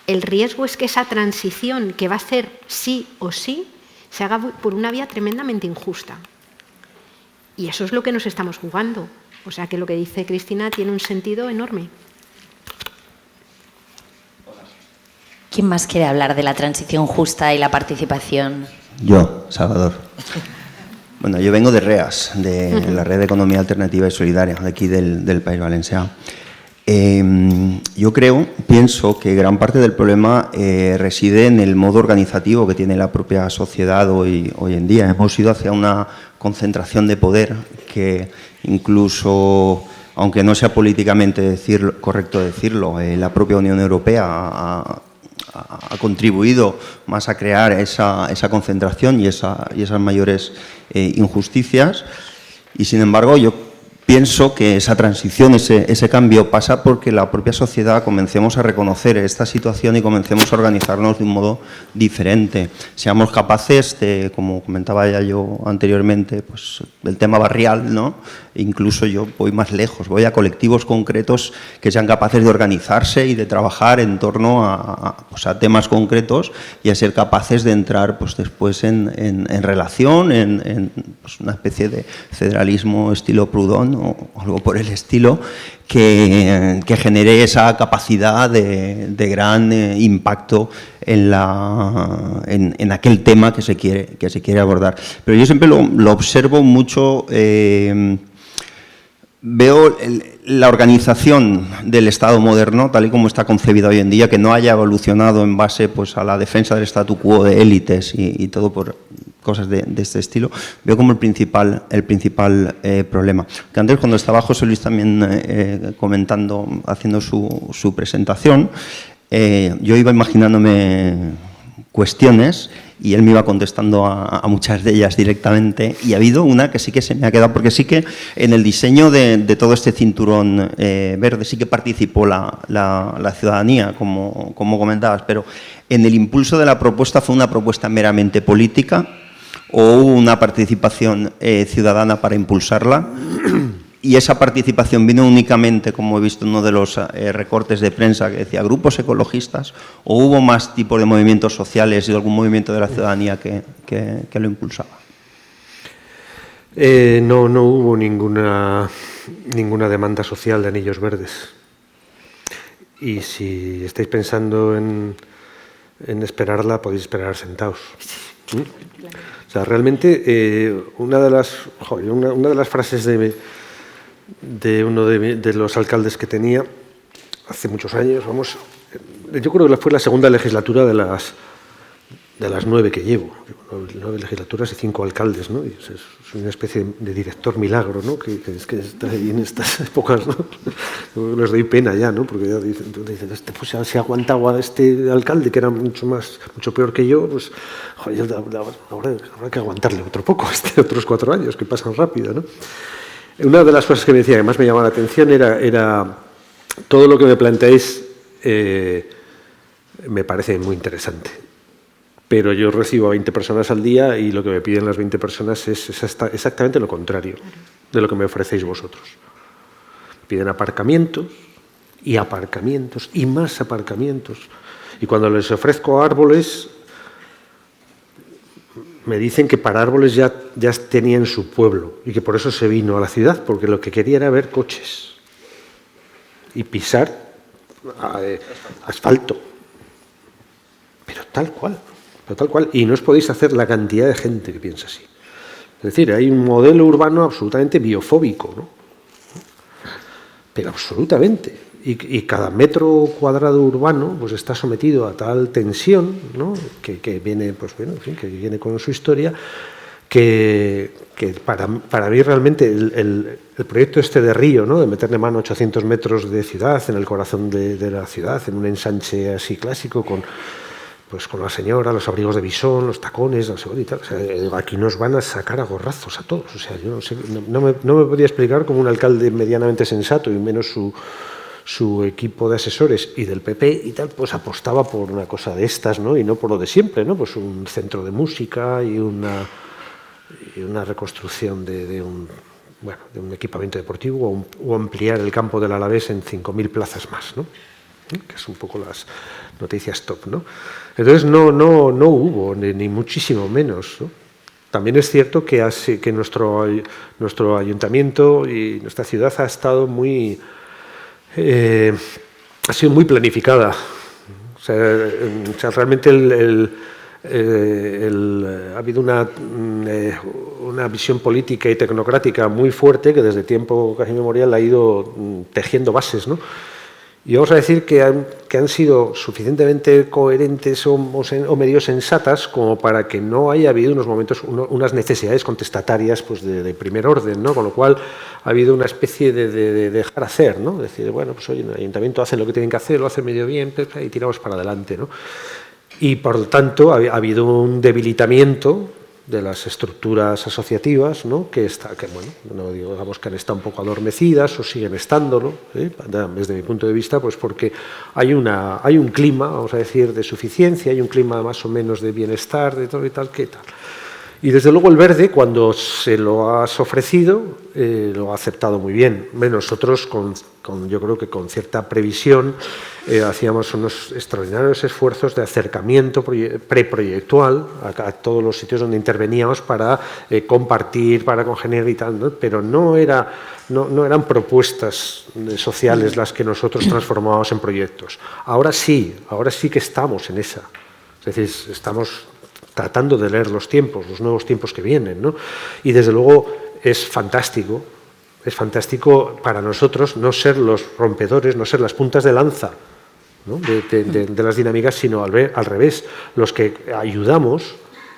[SPEAKER 3] el riesgo es que esa transición, que va a ser sí o sí, se haga por una vía tremendamente injusta. Y eso es lo que nos estamos jugando. O sea que lo que dice Cristina tiene un sentido enorme.
[SPEAKER 4] ¿Quién más quiere hablar de la transición justa y la participación?
[SPEAKER 7] Yo, Salvador. Bueno, yo vengo de REAS, de la Red de Economía Alternativa y Solidaria, de aquí del País Valencià. Yo pienso que gran parte del problema reside en el modo organizativo que tiene la propia sociedad hoy en día. Hemos ido hacia una concentración de poder que incluso, aunque no sea políticamente correcto decirlo, la propia Unión Europea ha contribuido más a crear esa concentración y esas mayores injusticias. Y sin embargo, yo pienso que esa transición, ese cambio pasa porque la propia sociedad comencemos a reconocer esta situación y comencemos a organizarnos de un modo diferente. Seamos capaces de, como comentaba ya yo anteriormente, pues el tema barrial, ¿no? Incluso yo voy más lejos, voy a colectivos concretos que sean capaces de organizarse y de trabajar en torno a temas concretos y a ser capaces de entrar pues, después en relación, en pues, una especie de federalismo estilo Proudhon o algo por el estilo, que genere esa capacidad de gran impacto en aquel tema que se quiere abordar. Pero yo siempre lo observo mucho. Veo la organización del Estado moderno, tal y como está concebida hoy en día, que no haya evolucionado en base pues, a la defensa del statu quo de élites y todo por cosas de este estilo, veo como el principal problema. Que antes, cuando estaba José Luis también comentando, haciendo su presentación, yo iba imaginándome cuestiones y él me iba contestando a muchas de ellas directamente, y ha habido una que sí que se me ha quedado, porque sí que en el diseño de todo este cinturón verde sí que participó la ciudadanía, como comentabas, pero en el impulso de la propuesta, ¿fue una propuesta meramente política o hubo una participación ciudadana para impulsarla? ¿Y esa participación vino únicamente, como he visto en uno de los recortes de prensa que decía, grupos ecologistas, o hubo más tipos de movimientos sociales y algún movimiento de la ciudadanía que lo impulsaba?
[SPEAKER 2] No hubo ninguna demanda social de anillos verdes. Y si estáis pensando en esperarla, podéis esperar sentados. ¿Sí? O sea, realmente una de las frases de uno de los alcaldes que tenía hace muchos años, yo creo que fue la segunda legislatura de las 9 que llevo, 9 legislaturas y 5 alcaldes, ¿no? Y es una especie de director milagro, ¿no? que está ahí en estas épocas, ¿no? Les doy pena ya, ¿no? Porque ya dicen, pues si aguantaba a este alcalde, que era mucho peor que yo, pues joder, habrá que aguantarle otro poco, otros 4 años, que pasan rápido, ¿no? Una de las cosas que me decía que más me llamaba la atención era todo lo que me planteáis me parece muy interesante. Pero yo recibo a 20 personas al día y lo que me piden las 20 personas es exactamente lo contrario de lo que me ofrecéis vosotros. Piden aparcamientos y aparcamientos y más aparcamientos. Y cuando les ofrezco árboles, me dicen que para árboles ya tenía en su pueblo y que por eso se vino a la ciudad, porque lo que quería era ver coches y pisar asfalto. Pero tal cual. Y no os podéis hacer la cantidad de gente que piensa así. Es decir, hay un modelo urbano absolutamente biofóbico, ¿no? Pero absolutamente. Y cada metro cuadrado urbano pues está sometido a tal tensión, ¿no? que viene, pues bueno, en fin, que viene con su historia, que para mí realmente el proyecto este de Río, ¿no? De meterle mano a 800 metros de ciudad, en el corazón de la ciudad, en un ensanche así clásico, con la señora, los abrigos de bisón, los tacones, no sé, y tal. O sea, aquí nos van a sacar a gorrazos a todos. O sea, yo no sé, no me podía explicar cómo un alcalde medianamente sensato, y menos su equipo de asesores y del PP y tal, pues apostaba por una cosa de estas, ¿no? Y no por lo de siempre, ¿no? Pues un centro de música y una reconstrucción de un equipamiento deportivo o ampliar el campo del Alavés en 5.000 plazas más, ¿no? Que es un poco las noticias top, ¿no? Entonces no hubo, ni muchísimo menos, ¿no? También es cierto que nuestro ayuntamiento y nuestra ciudad ha estado ha sido muy planificada. O sea realmente ha habido una visión política y tecnocrática muy fuerte que desde tiempo casi inmemorial ha ido tejiendo bases, ¿no? Y vamos a decir que han sido suficientemente coherentes o medio sensatas como para que no haya habido unas necesidades contestatarias pues de primer orden, ¿no? Con lo cual ha habido una especie de dejar hacer, ¿no? Decir, bueno, pues oye, en el ayuntamiento hacen lo que tienen que hacer, lo hacen medio bien, y tiramos para adelante, ¿no? Y por lo tanto ha habido un debilitamiento de las estructuras asociativas, ¿no? No digamos que han estado un poco adormecidas o siguen estándolo, desde mi punto de vista, pues porque hay un clima, vamos a decir, de suficiencia, hay un clima más o menos de bienestar, de todo y tal, ¿qué tal? Y desde luego el verde, cuando se lo has ofrecido, lo ha aceptado muy bien. Nosotros, yo creo que con cierta previsión, hacíamos unos extraordinarios esfuerzos de acercamiento preproyectual a todos los sitios donde interveníamos para compartir, para congeniar y tal, ¿no? Pero no eran propuestas sociales las que nosotros transformábamos en proyectos. Ahora sí que estamos en esa. Es decir, estamos tratando de leer los nuevos tiempos que vienen, ¿no? Y desde luego es fantástico para nosotros no ser los rompedores, no ser las puntas de lanza, ¿no? de las dinámicas, sino al revés, los que ayudamos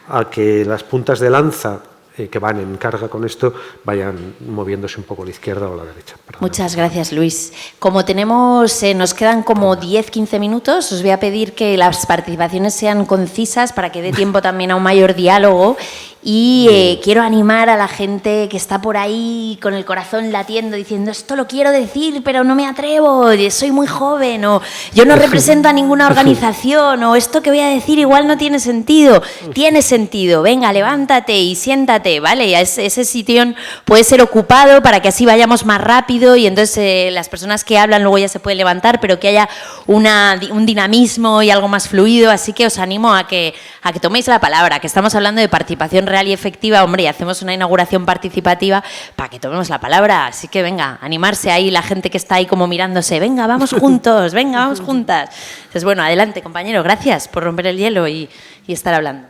[SPEAKER 2] a que las puntas de lanza que van en carga con esto vayan moviéndose un poco a la izquierda o a la derecha.
[SPEAKER 4] Muchas gracias, Luis. Como nos quedan como 10-15 minutos, os voy a pedir que las participaciones sean concisas para que dé tiempo también a un mayor diálogo y quiero animar a la gente que está por ahí con el corazón latiendo diciendo esto lo quiero decir pero no me atrevo, soy muy joven, o yo no represento a ninguna organización, o esto que voy a decir igual no tiene sentido. Tiene sentido, venga, levántate y siéntate, ¿vale? Ese sitio puede ser ocupado para que así vayamos más rápido y entonces las personas que hablan luego ya se pueden levantar, pero que haya un dinamismo y algo más fluido, así que os animo a que toméis la palabra, que estamos hablando de participación real y efectiva, hombre, y hacemos una inauguración participativa para que tomemos la palabra, así que venga, animarse ahí la gente que está ahí como mirándose, venga, vamos juntos, venga, vamos juntas. Entonces, bueno, adelante, compañero, gracias por romper el hielo y estar hablando.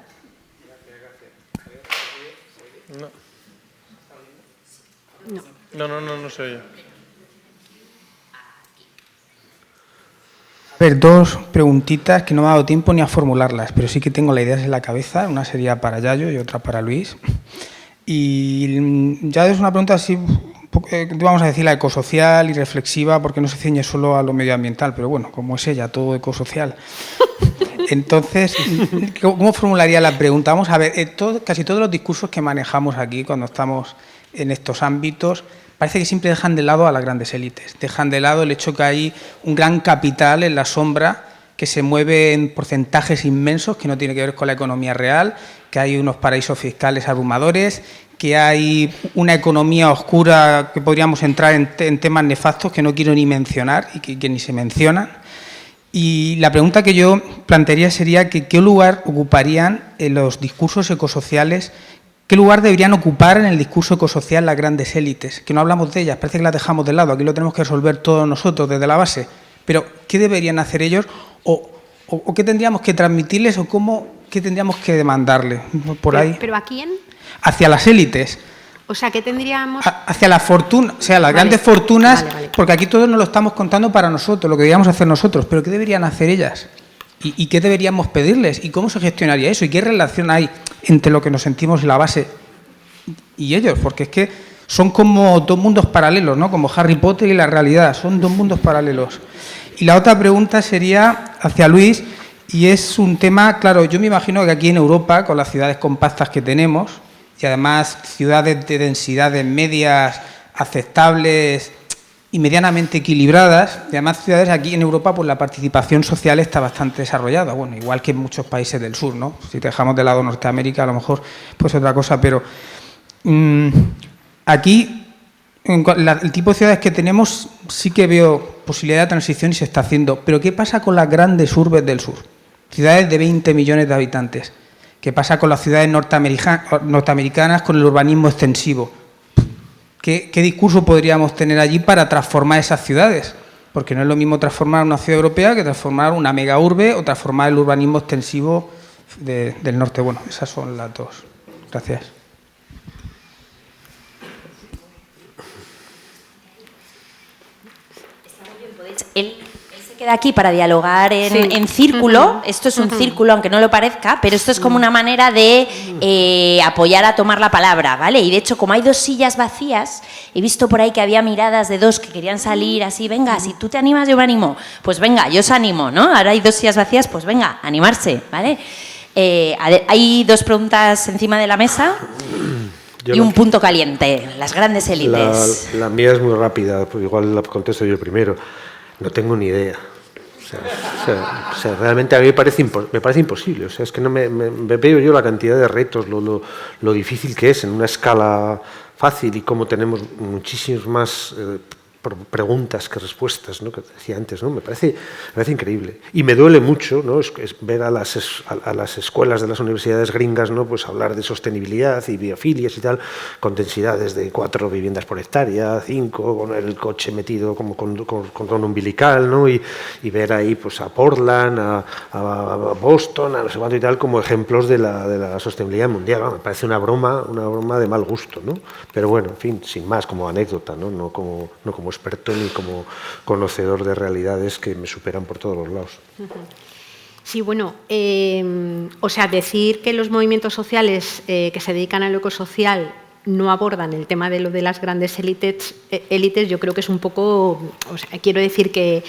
[SPEAKER 5] No se oye.
[SPEAKER 8] A ver, dos preguntitas que no me ha dado tiempo ni a formularlas, pero sí que tengo las ideas en la cabeza. Una sería para Yayo y otra para Luis. Y ya es una pregunta así, vamos a decir, la ecosocial y reflexiva, porque no se ciñe solo a lo medioambiental, pero bueno, como es ella, todo ecosocial. Entonces, ¿cómo formularía la pregunta? Vamos a ver, casi todos los discursos que manejamos aquí cuando estamos en estos ámbitos parece que siempre dejan de lado a las grandes élites, dejan de lado el hecho que hay un gran capital en la sombra que se mueve en porcentajes inmensos, que no tiene que ver con la economía real, que hay unos paraísos fiscales abrumadores, que hay una economía oscura que podríamos entrar en temas nefastos que no quiero ni mencionar y que ni se mencionan. Y la pregunta que yo plantearía sería que qué lugar ocuparían en los discursos ecosociales. ¿Qué lugar deberían ocupar en el discurso ecosocial las grandes élites? Que no hablamos de ellas, parece que las dejamos de lado, aquí lo tenemos que resolver todos nosotros desde la base. Pero, ¿qué deberían hacer ellos? ¿O qué tendríamos que transmitirles? ¿O qué tendríamos que demandarles? Por ahí.
[SPEAKER 3] ¿Pero a quién?
[SPEAKER 8] Hacia las élites.
[SPEAKER 3] O sea, ¿qué tendríamos?
[SPEAKER 8] Hacia la fortuna, o sea, las grandes fortunas, porque aquí todos nos lo estamos contando para nosotros, lo que deberíamos hacer nosotros, pero ¿qué deberían hacer ellas? ¿Y qué deberíamos pedirles? ¿Y cómo se gestionaría eso? ¿Y qué relación hay entre lo que nos sentimos en la base y ellos? Porque es que son como dos mundos paralelos, ¿no? Como Harry Potter y la realidad, son dos mundos paralelos. Y la otra pregunta sería hacia Luis, y es un tema, claro, yo me imagino que aquí en Europa, con las ciudades compactas que tenemos, y además ciudades de densidades medias, aceptables y medianamente equilibradas, y además ciudades aquí en Europa, pues la participación social está bastante desarrollada, bueno, igual que en muchos países del sur, ¿no? Si dejamos de lado Norteamérica, a lo mejor pues otra cosa, pero aquí, el tipo de ciudades que tenemos, sí que veo posibilidad de transición y se está haciendo, pero ¿qué pasa con las grandes urbes del sur? Ciudades de 20 millones de habitantes. ¿Qué pasa con las ciudades norteamericanas con el urbanismo extensivo? ¿Qué discurso podríamos tener allí para transformar esas ciudades? Porque no es lo mismo transformar una ciudad europea que transformar una mega urbe o transformar el urbanismo extensivo del norte. Bueno, esas son las dos. Gracias.
[SPEAKER 4] Él se queda aquí para dialogar en círculo. Esto es un círculo, aunque no lo parezca, pero esto es como una manera de apoyar a tomar la palabra, ¿vale? Y de hecho, como hay dos sillas vacías, he visto por ahí que había miradas de dos que querían salir así, venga, si tú te animas, yo me animo. Pues venga, yo os animo, ¿no? Ahora hay dos sillas vacías, pues venga, animarse, ¿vale? Hay dos preguntas encima de la mesa y un punto caliente, las grandes élites.
[SPEAKER 2] La mía es muy rápida, pues igual la contesto yo primero. No tengo ni idea. O sea, realmente a mí me parece imposible. O sea, es que no me veo yo la cantidad de retos, lo difícil que es en una escala fácil y cómo tenemos muchísimas más preguntas que respuestas, ¿no? Que decía antes, ¿no? Me parece increíble. Y me duele mucho, ¿no? Es ver a las escuelas de las universidades gringas, ¿no? Pues hablar de sostenibilidad y biofilias y tal, con densidades de 4 viviendas por hectárea, 5, con el coche metido como con umbilical, ¿no? Y ver ahí pues a Portland, a Boston, a no sé cuánto y tal, como ejemplos de la sostenibilidad mundial. Me parece una broma de mal gusto, ¿no? Pero bueno, en fin, sin más, como anécdota, ¿no? No como experto ni como conocedor de realidades que me superan por todos los lados.
[SPEAKER 3] Sí, bueno, o sea, decir que los movimientos sociales que se dedican a lo ecosocial no abordan el tema de lo de las grandes élites, yo creo que es un poco, o sea, quiero decir que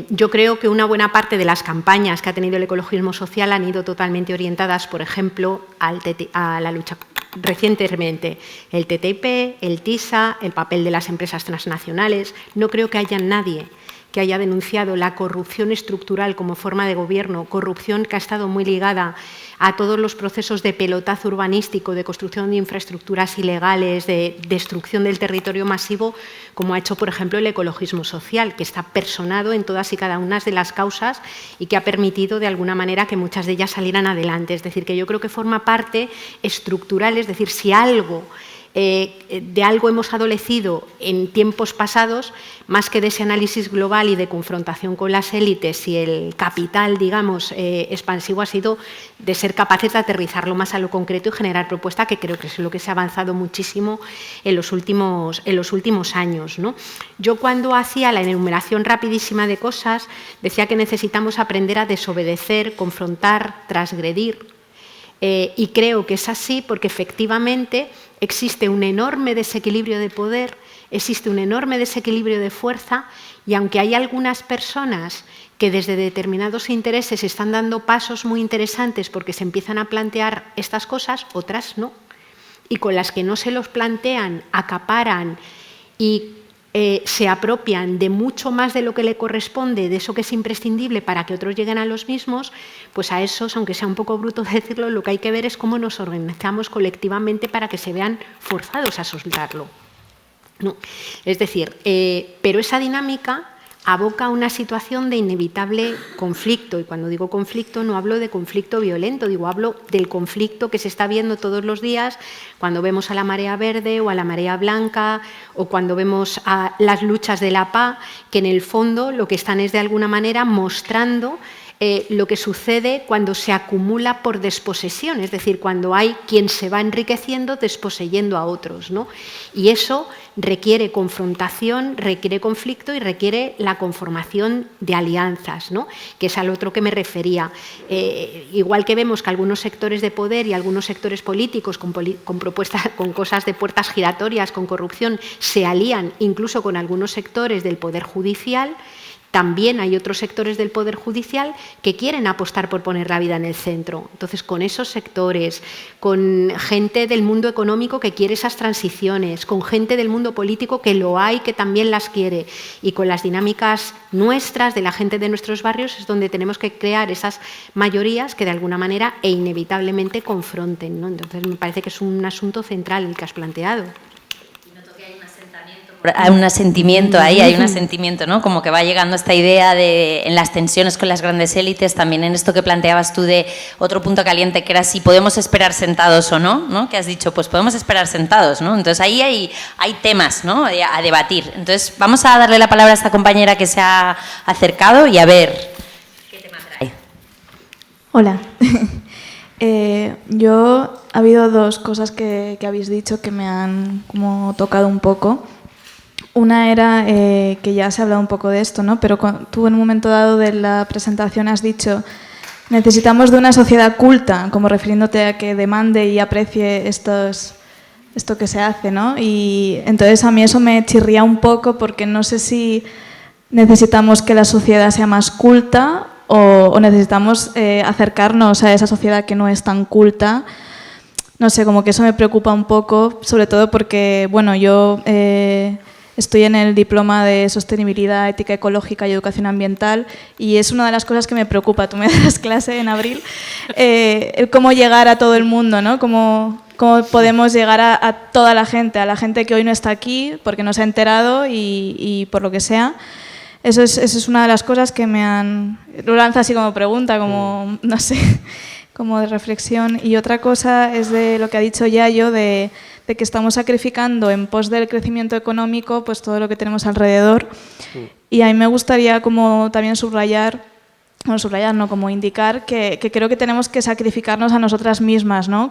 [SPEAKER 3] yo creo que una buena parte de las campañas que ha tenido el ecologismo social han ido totalmente orientadas, por ejemplo, a la lucha recientemente, el TTIP, el TISA, el papel de las empresas transnacionales. No creo que haya nadie que haya denunciado la corrupción estructural como forma de gobierno, corrupción que ha estado muy ligada a todos los procesos de pelotazo urbanístico, de construcción de infraestructuras ilegales, de destrucción del territorio masivo, como ha hecho, por ejemplo, el ecologismo social, que está personado en todas y cada una de las causas y que ha permitido, de alguna manera, que muchas de ellas salieran adelante. Es decir, que yo creo que forma parte estructural, es decir, si de algo hemos adolecido en tiempos pasados, más que de ese análisis global y de confrontación con las élites y el capital, digamos, expansivo, ha sido de ser capaces de aterrizarlo más a lo concreto y generar propuesta, que creo que es lo que se ha avanzado muchísimo en los últimos años, ¿no? Yo, cuando hacía la enumeración rapidísima de cosas, decía que necesitamos aprender a desobedecer, confrontar, transgredir. Y creo que es así porque efectivamente existe un enorme desequilibrio de poder, existe un enorme desequilibrio de fuerza, y aunque hay algunas personas que desde determinados intereses están dando pasos muy interesantes porque se empiezan a plantear estas cosas, otras no. Y con las que no se los plantean, acaparan y se apropian de mucho más de lo que le corresponde, de eso que es imprescindible para que otros lleguen a los mismos, pues a esos, aunque sea un poco bruto decirlo, lo que hay que ver es cómo nos organizamos colectivamente para que se vean forzados a soltarlo, ¿no? Es decir, pero esa dinámica aboca a una situación de inevitable conflicto, y cuando digo conflicto no hablo de conflicto violento, hablo del conflicto que se está viendo todos los días cuando vemos a la marea verde o a la marea blanca, o cuando vemos a las luchas de la paz, que en el fondo lo que están es de alguna manera mostrando lo que sucede cuando se acumula por desposesión, es decir, cuando hay quien se va enriqueciendo desposeyendo a otros, ¿no? Y eso requiere confrontación, requiere conflicto y requiere la conformación de alianzas, ¿no? Que es al otro que me refería. Igual que vemos que algunos sectores de poder y algunos sectores políticos con propuestas, con cosas de puertas giratorias, con corrupción, se alían incluso con algunos sectores del Poder Judicial, también hay otros sectores del Poder Judicial que quieren apostar por poner la vida en el centro. Entonces, con esos sectores, con gente del mundo económico que quiere esas transiciones, con gente del mundo político que lo hay, que también las quiere, y con las dinámicas nuestras, de la gente de nuestros barrios, es donde tenemos que crear esas mayorías que de alguna manera e inevitablemente confronten, ¿no? Entonces, me parece que es un asunto central el que has planteado.
[SPEAKER 4] Hay un asentimiento ahí, hay un asentimiento, ¿no? Como que va llegando esta idea de, en las tensiones con las grandes élites, también en esto que planteabas tú de otro punto caliente, que era si podemos esperar sentados o no, ¿no? Que has dicho, pues podemos esperar sentados, ¿no? Entonces ahí hay temas, ¿no? A debatir. Entonces vamos a darle la palabra a esta compañera que se ha acercado y a ver qué tema trae.
[SPEAKER 9] Hola. Ha habido dos cosas que habéis dicho que me han como tocado un poco. Una era que ya se ha hablado un poco de esto, ¿no? Pero tú en un momento dado de la presentación has dicho necesitamos de una sociedad culta, como refiriéndote a que demande y aprecie esto que se hace, ¿no? Y entonces a mí eso me chirría un poco porque no sé si necesitamos que la sociedad sea más culta o necesitamos acercarnos a esa sociedad que no es tan culta. No sé, como que eso me preocupa un poco, sobre todo porque, bueno, yo estoy en el diploma de Sostenibilidad, Ética Ecológica y Educación Ambiental, y es una de las cosas que me preocupa. Tú me das clase en abril, cómo llegar a todo el mundo, ¿no? Cómo podemos llegar a toda la gente, a la gente que hoy no está aquí porque no se ha enterado y por lo que sea. Eso es una de las cosas que me han... Lo lanzo así como pregunta, como, no sé, como de reflexión. Y otra cosa es de lo que ha dicho Yayo, de que estamos sacrificando en pos del crecimiento económico pues todo lo que tenemos alrededor. Y a mí me gustaría como también como indicar que creo que tenemos que sacrificarnos a nosotras mismas, ¿no?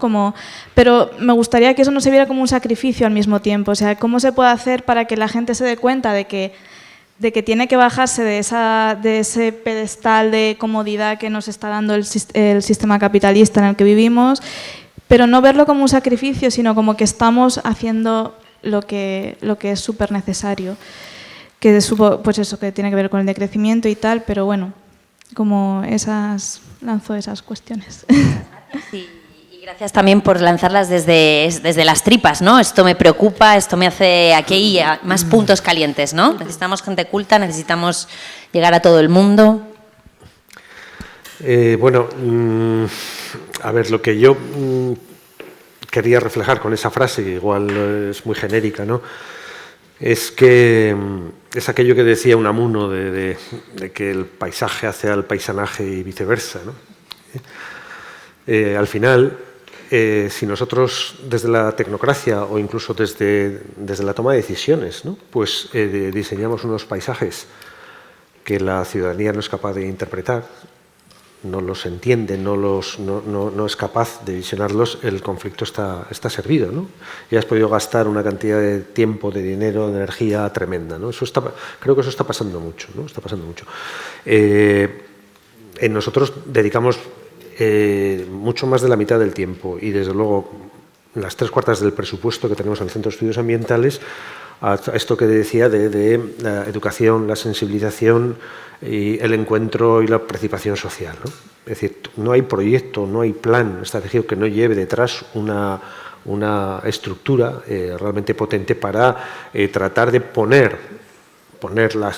[SPEAKER 9] Pero me gustaría que eso no se viera como un sacrificio al mismo tiempo. O sea, ¿cómo se puede hacer para que la gente se dé cuenta de que tiene que bajarse de ese pedestal de comodidad que nos está dando el sistema capitalista en el que vivimos, pero no verlo como un sacrificio, sino como que estamos haciendo lo que es súper necesario. que pues eso, que tiene que ver con el decrecimiento y tal, pero bueno, como lanzo esas cuestiones.
[SPEAKER 4] Sí. Gracias también por lanzarlas desde las tripas, ¿no? Esto me preocupa, esto me hace aquí más puntos calientes, ¿no? Necesitamos gente culta, necesitamos llegar a todo el mundo.
[SPEAKER 2] Bueno, a ver, lo que yo quería reflejar con esa frase, que igual es muy genérica, ¿no? Es que es aquello que decía Unamuno de que el paisaje hace al paisanaje y viceversa, ¿no? Al final, si nosotros desde la tecnocracia o incluso desde la toma de decisiones, ¿no? Pues diseñamos unos paisajes que la ciudadanía no es capaz de interpretar, no los entiende, no es capaz de visionarlos, el conflicto está servido, ¿no? Ya has podido gastar una cantidad de tiempo, de dinero, de energía tremenda, ¿no? Creo que eso está pasando mucho, ¿no? Está pasando mucho. Nosotros dedicamos mucho más de la mitad del tiempo y desde luego las 3/4 del presupuesto que tenemos en el Centro de Estudios Ambientales a esto que decía de la educación, la sensibilización y el encuentro y la participación social, ¿no? Es decir, no hay proyecto, no hay plan estratégico que no lleve detrás una estructura realmente potente para tratar de poner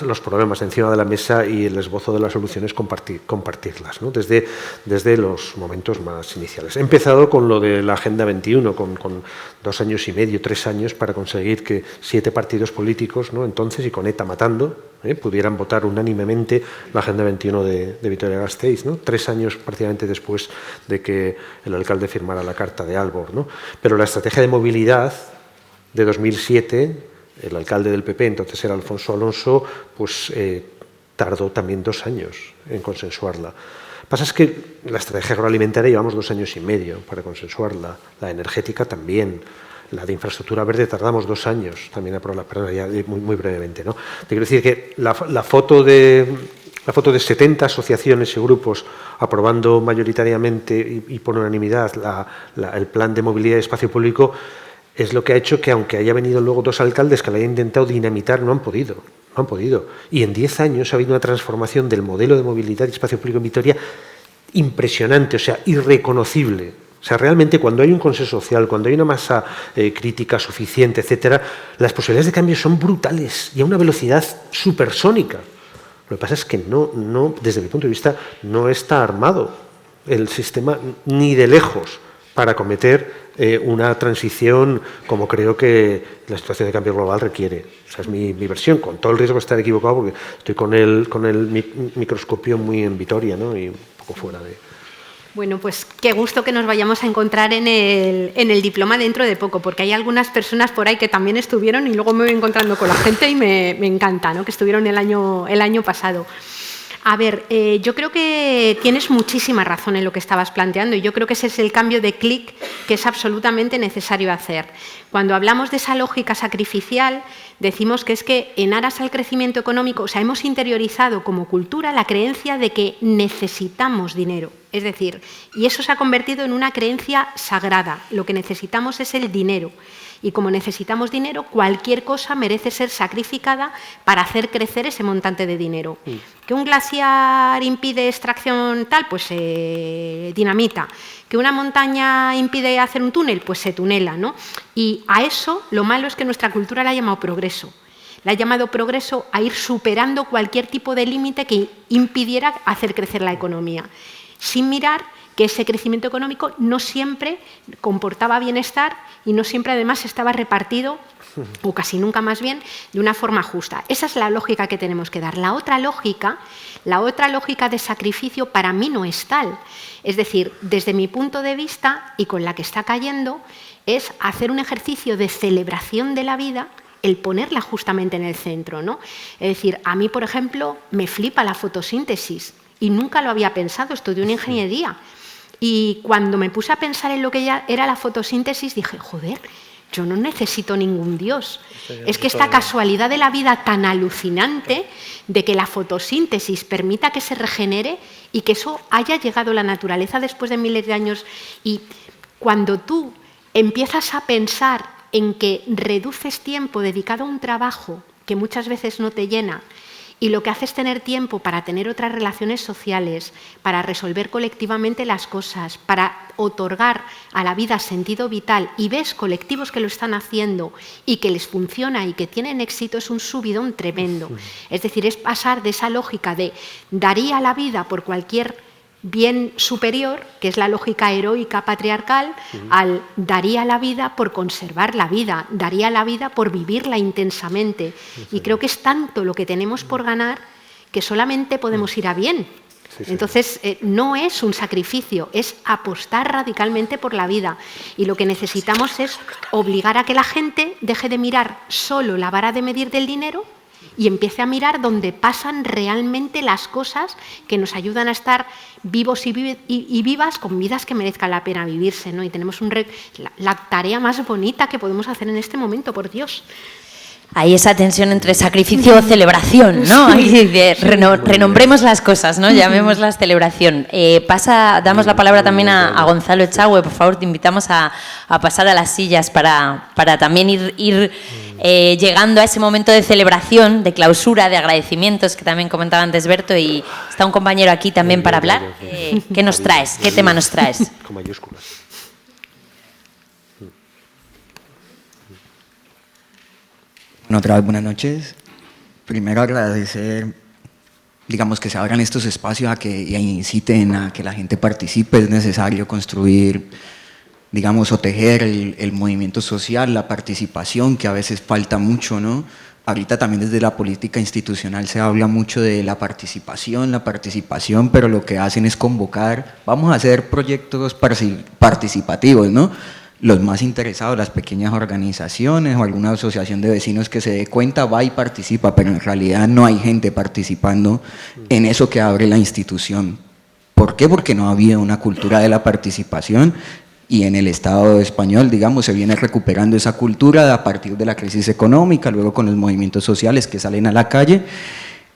[SPEAKER 2] los problemas encima de la mesa y el esbozo de las soluciones compartirlas, ¿no? Desde los momentos más iniciales. He empezado con lo de la Agenda 21, con 2 años y medio, 3 años, para conseguir que 7 partidos políticos, ¿no? Entonces, y con ETA matando, pudieran votar unánimemente la Agenda 21 de Vitoria-Gasteiz, ¿no? 3 años prácticamente después de que el alcalde firmara la Carta de Aalborg, ¿no? Pero la estrategia de movilidad de 2007... el alcalde del PP, entonces era Alfonso Alonso, pues tardó también 2 años en consensuarla. Lo que pasa es que la estrategia agroalimentaria llevamos 2 años y medio para consensuarla, la energética también, la de infraestructura verde tardamos 2 años también a probarla, perdón, ya muy brevemente, ¿no? Te quiero decir que la foto de 70 asociaciones y grupos aprobando mayoritariamente y por unanimidad el plan de movilidad y espacio público es lo que ha hecho que, aunque haya venido luego 2 alcaldes que la hayan intentado dinamitar, no han podido. Y en 10 años ha habido una transformación del modelo de movilidad y espacio público en Vitoria impresionante, o sea, irreconocible. O sea, realmente cuando hay un consenso social, cuando hay una masa crítica suficiente, etcétera, las posibilidades de cambio son brutales y a una velocidad supersónica. Lo que pasa es que no, desde mi punto de vista, no está armado el sistema ni de lejos para acometer una transición como creo que la situación de cambio global requiere. Esa es mi versión, con todo el riesgo de estar equivocado, porque estoy con el microscopio muy en Vitoria, ¿no? Y un poco fuera de...
[SPEAKER 3] Bueno, pues qué gusto que nos vayamos a encontrar en el diploma dentro de poco, porque hay algunas personas por ahí que también estuvieron y luego me voy encontrando con la gente y me encanta, ¿no? Que estuvieron el año pasado. A ver, yo creo que tienes muchísima razón en lo que estabas planteando y yo creo que ese es el cambio de clic que es absolutamente necesario hacer. Cuando hablamos de esa lógica sacrificial, decimos que es que en aras al crecimiento económico, o sea, hemos interiorizado como cultura la creencia de que necesitamos dinero. Es decir, y eso se ha convertido en una creencia sagrada. Lo que necesitamos es el dinero. Y como necesitamos dinero, cualquier cosa merece ser sacrificada para hacer crecer ese montante de dinero. ¿Que un glaciar impide extracción tal? Pues se dinamita. ¿Que una montaña impide hacer un túnel? Pues se tunela, ¿no? Y a eso lo malo es que nuestra cultura la ha llamado progreso. La ha llamado progreso a ir superando cualquier tipo de límite que impidiera hacer crecer la economía, sin mirar que ese crecimiento económico no siempre comportaba bienestar y no siempre además estaba repartido, o casi nunca más bien, de una forma justa. Esa es la lógica que tenemos que dar. La otra lógica de sacrificio para mí no es tal. Es decir, desde mi punto de vista y con la que está cayendo, es hacer un ejercicio de celebración de la vida, el ponerla justamente en el centro, ¿no? Es decir, a mí, por ejemplo, me flipa la fotosíntesis y nunca lo había pensado, estudié una ingeniería. Y cuando me puse a pensar en lo que ya era la fotosíntesis, dije, joder, yo no necesito ningún dios. Es que esta casualidad de la vida tan alucinante de que la fotosíntesis permita que se regenere y que eso haya llegado a la naturaleza después de miles de años. Y cuando tú empiezas a pensar en que reduces tiempo dedicado a un trabajo que muchas veces no te llena, y lo que hace es tener tiempo para tener otras relaciones sociales, para resolver colectivamente las cosas, para otorgar a la vida sentido vital, y ves colectivos que lo están haciendo y que les funciona y que tienen éxito, es un subidón tremendo. Es decir, es pasar de esa lógica de daría la vida por cualquier bien superior, que es la lógica heroica patriarcal, al daría la vida por conservar la vida, daría la vida por vivirla intensamente. Y creo que es tanto lo que tenemos por ganar que solamente podemos ir a bien. Entonces, no es un sacrificio, es apostar radicalmente por la vida. Y lo que necesitamos es obligar a que la gente deje de mirar solo la vara de medir del dinero y empiece a mirar donde pasan realmente las cosas que nos ayudan a estar vivos y vivas con vidas que merezcan la pena vivirse, ¿no? Y tenemos la tarea más bonita que podemos hacer en este momento, por Dios.
[SPEAKER 4] Hay esa tensión entre sacrificio o celebración, ¿no? Renombremos las cosas, ¿no? Llamémoslas celebración. Damos la palabra también a Gonzalo Echagüe. Por favor, te invitamos a pasar a las sillas para también ir llegando a ese momento de celebración, de clausura, de agradecimientos, que también comentaba antes Berto, y está un compañero aquí también para hablar. ¿Qué nos traes? ¿Qué tema nos traes?
[SPEAKER 2] Con mayúsculas.
[SPEAKER 10] Bueno, otra vez buenas noches. Primero agradecer, digamos, que se abran estos espacios y inciten a que la gente participe. Es necesario construir, digamos, o tejer el movimiento social, la participación, que a veces falta mucho, ¿no? Ahorita también desde la política institucional se habla mucho de la participación, pero lo que hacen es convocar, vamos a hacer proyectos participativos, ¿no? Los más interesados, las pequeñas organizaciones o alguna asociación de vecinos que se dé cuenta, va y participa, pero en realidad no hay gente participando en eso que abre la institución. ¿Por qué? Porque no había una cultura de la participación, y en el Estado español, digamos, se viene recuperando esa cultura a partir de la crisis económica, luego con los movimientos sociales que salen a la calle,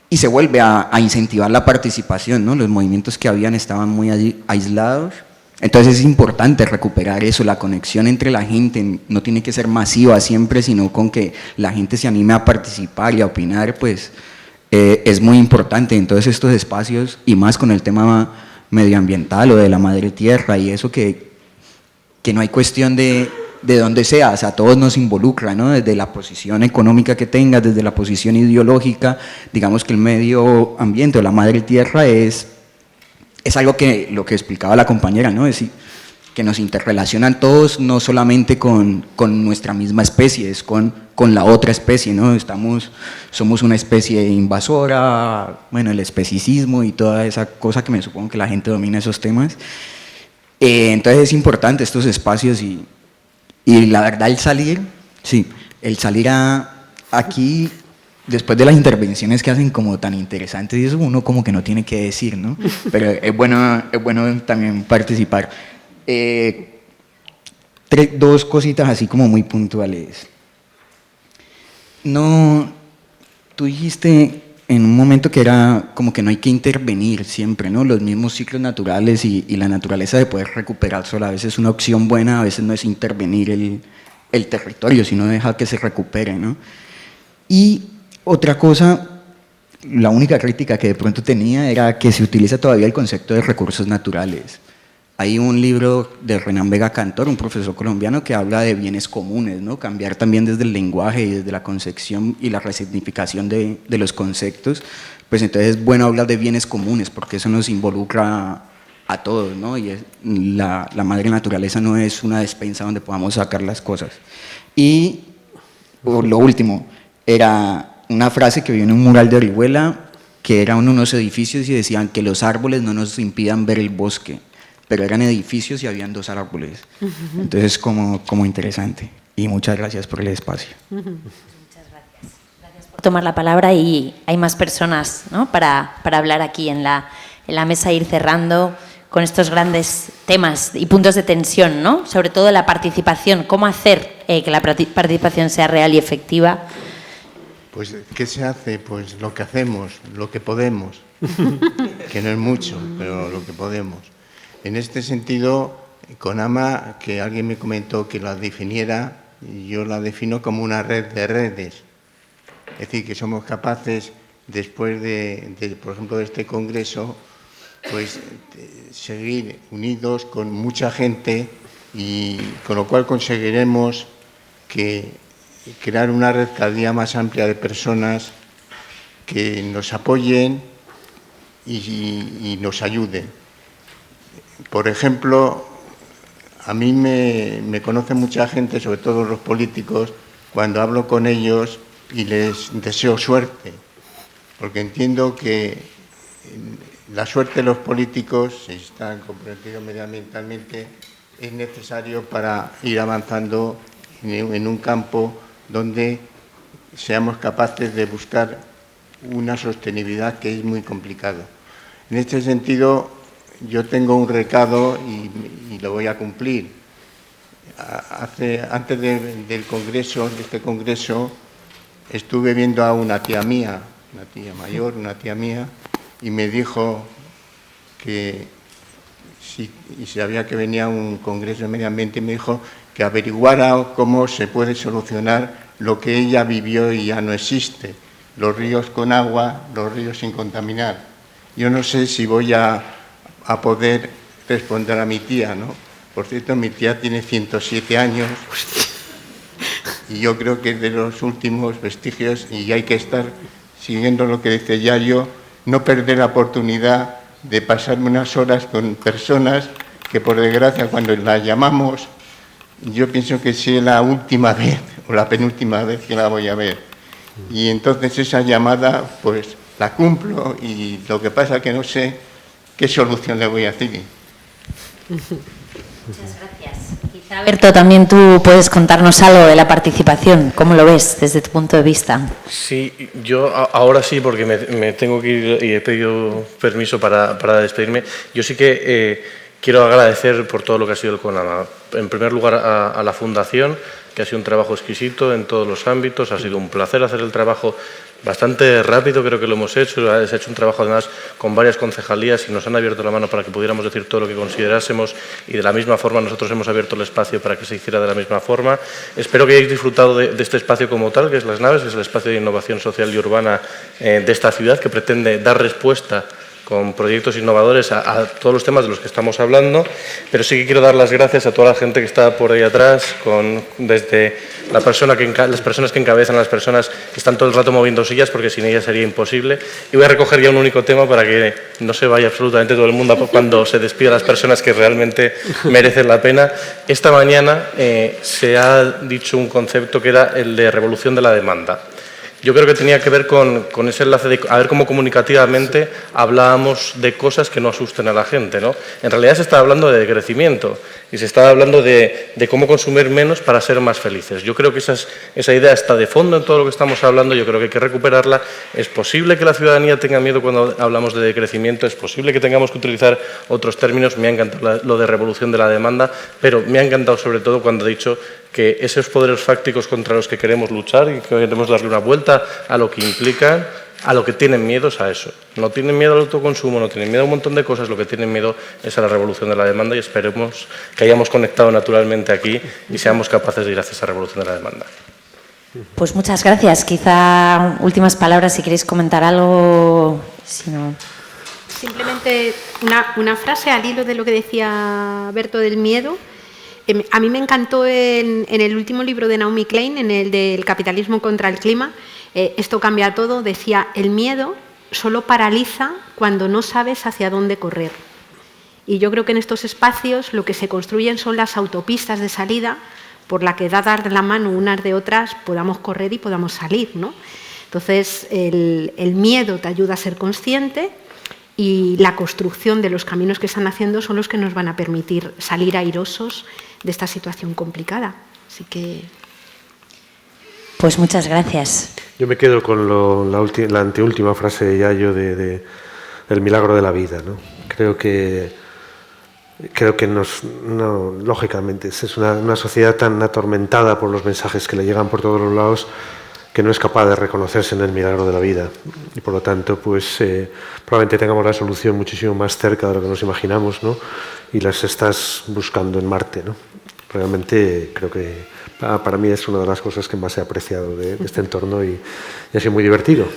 [SPEAKER 10] y se vuelve a incentivar la participación, ¿no? Los movimientos que habían estaban muy aislados. Entonces es importante recuperar eso, la conexión entre la gente, no tiene que ser masiva siempre, sino con que la gente se anime a participar y a opinar, pues es muy importante en todos estos espacios, y más con el tema medioambiental o de la madre tierra y eso, que no hay cuestión de dónde seas, o sea, todos nos involucra, ¿no? Desde la posición económica que tengas, desde la posición ideológica, digamos que el medio ambiente o la madre tierra es algo que, lo que explicaba la compañera, ¿no? Es decir, que nos interrelacionan todos, no solamente con nuestra misma especie, es con la otra especie, ¿no? Somos una especie invasora, bueno, el especicismo y toda esa cosa que me supongo que la gente domina esos temas. Entonces es importante estos espacios y la verdad el salir aquí, después de las intervenciones que hacen como tan interesantes y eso, uno como que no tiene que decir, ¿no? Pero es bueno también participar. Dos cositas así como muy puntuales. Tú dijiste en un momento que era como que no hay que intervenir siempre, ¿no? Los mismos ciclos naturales y la naturaleza de poder recuperar sola. A veces es una opción buena, a veces no es intervenir el territorio, sino dejar que se recupere, ¿no? Y otra cosa, la única crítica que de pronto tenía era que se utiliza todavía el concepto de recursos naturales. Hay un libro de Renán Vega Cantor, un profesor colombiano, que habla de bienes comunes, ¿no? Cambiar también desde el lenguaje y desde la concepción y la resignificación de los conceptos. Pues entonces es bueno hablar de bienes comunes, porque eso nos involucra a todos, ¿no? Y la madre naturaleza no es una despensa donde podamos sacar las cosas. Y lo último, era una frase que vi en un mural de Orihuela, que eran unos edificios y decían que los árboles no nos impidan ver el bosque, pero eran edificios y habían 2 árboles. Entonces, como interesante. Y muchas gracias por el espacio.
[SPEAKER 4] Muchas gracias. Gracias por tomar la palabra, y hay más personas, ¿no? para hablar aquí en la mesa, ir cerrando con estos grandes temas y puntos de tensión, ¿no? Sobre todo la participación, cómo hacer que la participación sea real y efectiva.
[SPEAKER 11] Pues, ¿qué se hace? Pues lo que hacemos, lo que podemos, que no es mucho, pero lo que podemos. En este sentido, CONAMA, que alguien me comentó que la definiera, yo la defino como una red de redes. Es decir, que somos capaces, después por ejemplo, de este congreso, pues seguir unidos con mucha gente y con lo cual conseguiremos crear una red cada día más amplia de personas que nos apoyen y nos ayuden. Por ejemplo, a mí me conoce mucha gente, sobre todo los políticos, cuando hablo con ellos y les deseo suerte, porque entiendo que la suerte de los políticos, si están comprometidos medioambientalmente, es necesario para ir avanzando en un campo donde seamos capaces de buscar una sostenibilidad que es muy complicado. En este sentido, yo tengo un recado y lo voy a cumplir. Antes del congreso, de este congreso, estuve viendo a una tía mía, una tía mayor, una tía mía, y me dijo que si sabía que venía un congreso de medio ambiente, me dijo que averiguara cómo se puede solucionar lo que ella vivió y ya no existe, los ríos con agua, los ríos sin contaminar. Yo no sé si voy a poder responder a mi tía, ¿no? Por cierto, mi tía tiene 107 años y yo creo que es de los últimos vestigios y hay que estar siguiendo lo que dice Yayo, no perder la oportunidad de pasarme unas horas con personas que, por desgracia, cuando las llamamos, yo pienso que sí es la última vez o la penúltima vez que la voy a ver. Y entonces esa llamada, pues, la cumplo y lo que pasa es que no sé qué solución le voy a decir.
[SPEAKER 4] Muchas gracias. Quizá, Alberto, también tú puedes contarnos algo de la participación. ¿Cómo lo ves desde tu punto de vista?
[SPEAKER 5] Sí, yo ahora sí, porque me tengo que ir y he pedido permiso para despedirme. Yo sí que quiero agradecer por todo lo que ha sido el CONAMA. En primer lugar, a la Fundación, que ha sido un trabajo exquisito en todos los ámbitos. Ha sido un placer hacer el trabajo bastante rápido, creo que lo hemos hecho. Se ha hecho un trabajo además con varias concejalías y nos han abierto la mano para que pudiéramos decir todo lo que considerásemos y de la misma forma nosotros hemos abierto el espacio para que se hiciera de la misma forma. Espero que hayáis disfrutado de este espacio como tal, que es Las Naves, que es el espacio de innovación social y urbana de esta ciudad, que pretende dar respuesta con proyectos innovadores a todos los temas de los que estamos hablando, pero sí que quiero dar las gracias a toda la gente que está por ahí atrás, desde las personas que encabezan, las personas que están todo el rato moviendo sillas, porque sin ellas sería imposible. Y voy a recoger ya un único tema para que no se vaya absolutamente todo el mundo cuando se despida las personas que realmente merecen la pena. Esta mañana se ha dicho un concepto que era el de revolución de la demanda. Yo creo que tenía que ver con ese enlace de a ver cómo comunicativamente hablábamos de cosas que no asusten a la gente, ¿no? En realidad se está hablando de crecimiento y se está hablando de cómo consumir menos para ser más felices. Yo creo que esa idea está de fondo en todo lo que estamos hablando, yo creo que hay que recuperarla. Es posible que la ciudadanía tenga miedo cuando hablamos de decrecimiento, es posible que tengamos que utilizar otros términos. Me ha encantado lo de revolución de la demanda, pero me ha encantado sobre todo cuando he dicho que esos poderes fácticos contra los que queremos luchar y que queremos darle una vuelta a lo que implican, a lo que tienen miedo es a eso. No tienen miedo al autoconsumo, no tienen miedo a un montón de cosas, lo que tienen miedo es a la revolución de la demanda y esperemos que hayamos conectado naturalmente aquí y seamos capaces de ir hacia esa revolución de la demanda.
[SPEAKER 4] Pues muchas gracias. Quizá últimas palabras, si queréis comentar algo. Si no...
[SPEAKER 3] Simplemente una frase al hilo de lo que decía Berto del miedo. A mí me encantó en el último libro de Naomi Klein, en el del capitalismo contra el clima, esto cambia todo, decía, el miedo solo paraliza cuando no sabes hacia dónde correr. Y yo creo que en estos espacios lo que se construyen son las autopistas de salida por la que dadas la mano unas de otras podamos correr y podamos salir, ¿no? Entonces, el miedo te ayuda a ser consciente y la construcción de los caminos que están haciendo son los que nos van a permitir salir airosos de esta situación complicada. Así que...
[SPEAKER 4] Pues muchas gracias.
[SPEAKER 2] Yo me quedo con la anteúltima frase de Yayo del milagro de la vida, ¿no? Creo que lógicamente es una sociedad tan atormentada por los mensajes que le llegan por todos los lados que no es capaz de reconocerse en el milagro de la vida y por lo tanto pues probablemente tengamos la solución muchísimo más cerca de lo que nos imaginamos, ¿no? Y las estás buscando en Marte, ¿no? Realmente creo que para mí es una de las cosas que más he apreciado de este entorno y ha sido muy divertido.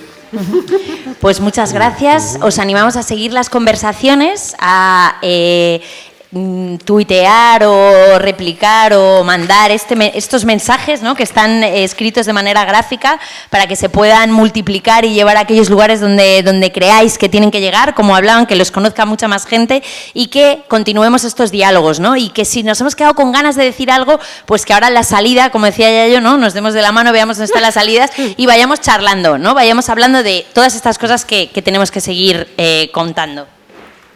[SPEAKER 4] Pues muchas gracias. Os animamos a seguir las conversaciones, a tuitear o replicar o mandar estos mensajes, ¿no?, que están escritos de manera gráfica para que se puedan multiplicar y llevar a aquellos lugares donde creáis que tienen que llegar, como hablaban, que los conozca mucha más gente y que continuemos estos diálogos, ¿no? Y que si nos hemos quedado con ganas de decir algo, pues que ahora en la salida, como decía Yayo, ¿no?, nos demos de la mano, veamos dónde están las salidas y vayamos charlando, ¿no? Vayamos hablando de todas estas cosas que tenemos que seguir contando.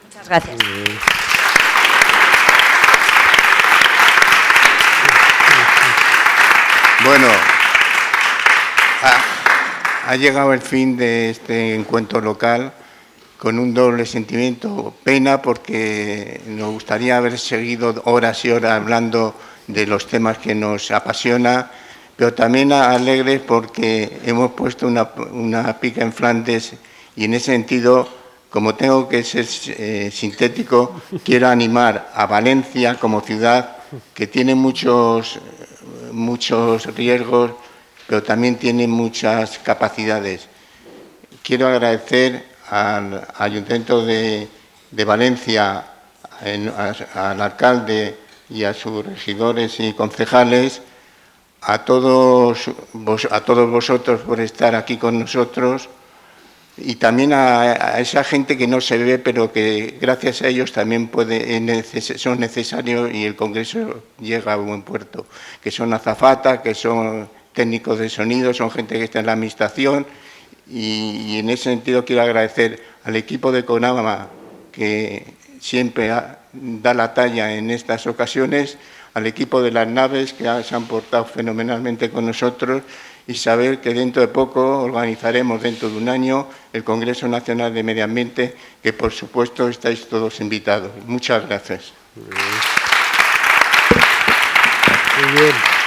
[SPEAKER 4] Muchas gracias.
[SPEAKER 11] Bueno, ha llegado el fin de este encuentro local con un doble sentimiento. Pena porque nos gustaría haber seguido horas y horas hablando de los temas que nos apasiona, pero también alegres porque hemos puesto una pica en Flandes y en ese sentido, como tengo que ser sintético, quiero animar a Valencia como ciudad que tiene muchos riesgos, pero también tiene muchas capacidades. Quiero agradecer al Ayuntamiento de Valencia, al alcalde y a sus regidores y concejales, a todos vosotros por estar aquí con nosotros y también a esa gente que no se ve, pero que gracias a ellos también son necesarios y el Congreso llega a buen puerto, que son azafatas, que son técnicos de sonido, son gente que está en la administración y en ese sentido quiero agradecer al equipo de CONAMA que siempre da la talla en estas ocasiones, al equipo de las naves que se han portado fenomenalmente con nosotros y saber que dentro de poco organizaremos, dentro de un año, el Congreso Nacional de Medio Ambiente, que por supuesto estáis todos invitados. Muchas gracias.
[SPEAKER 2] Muy bien.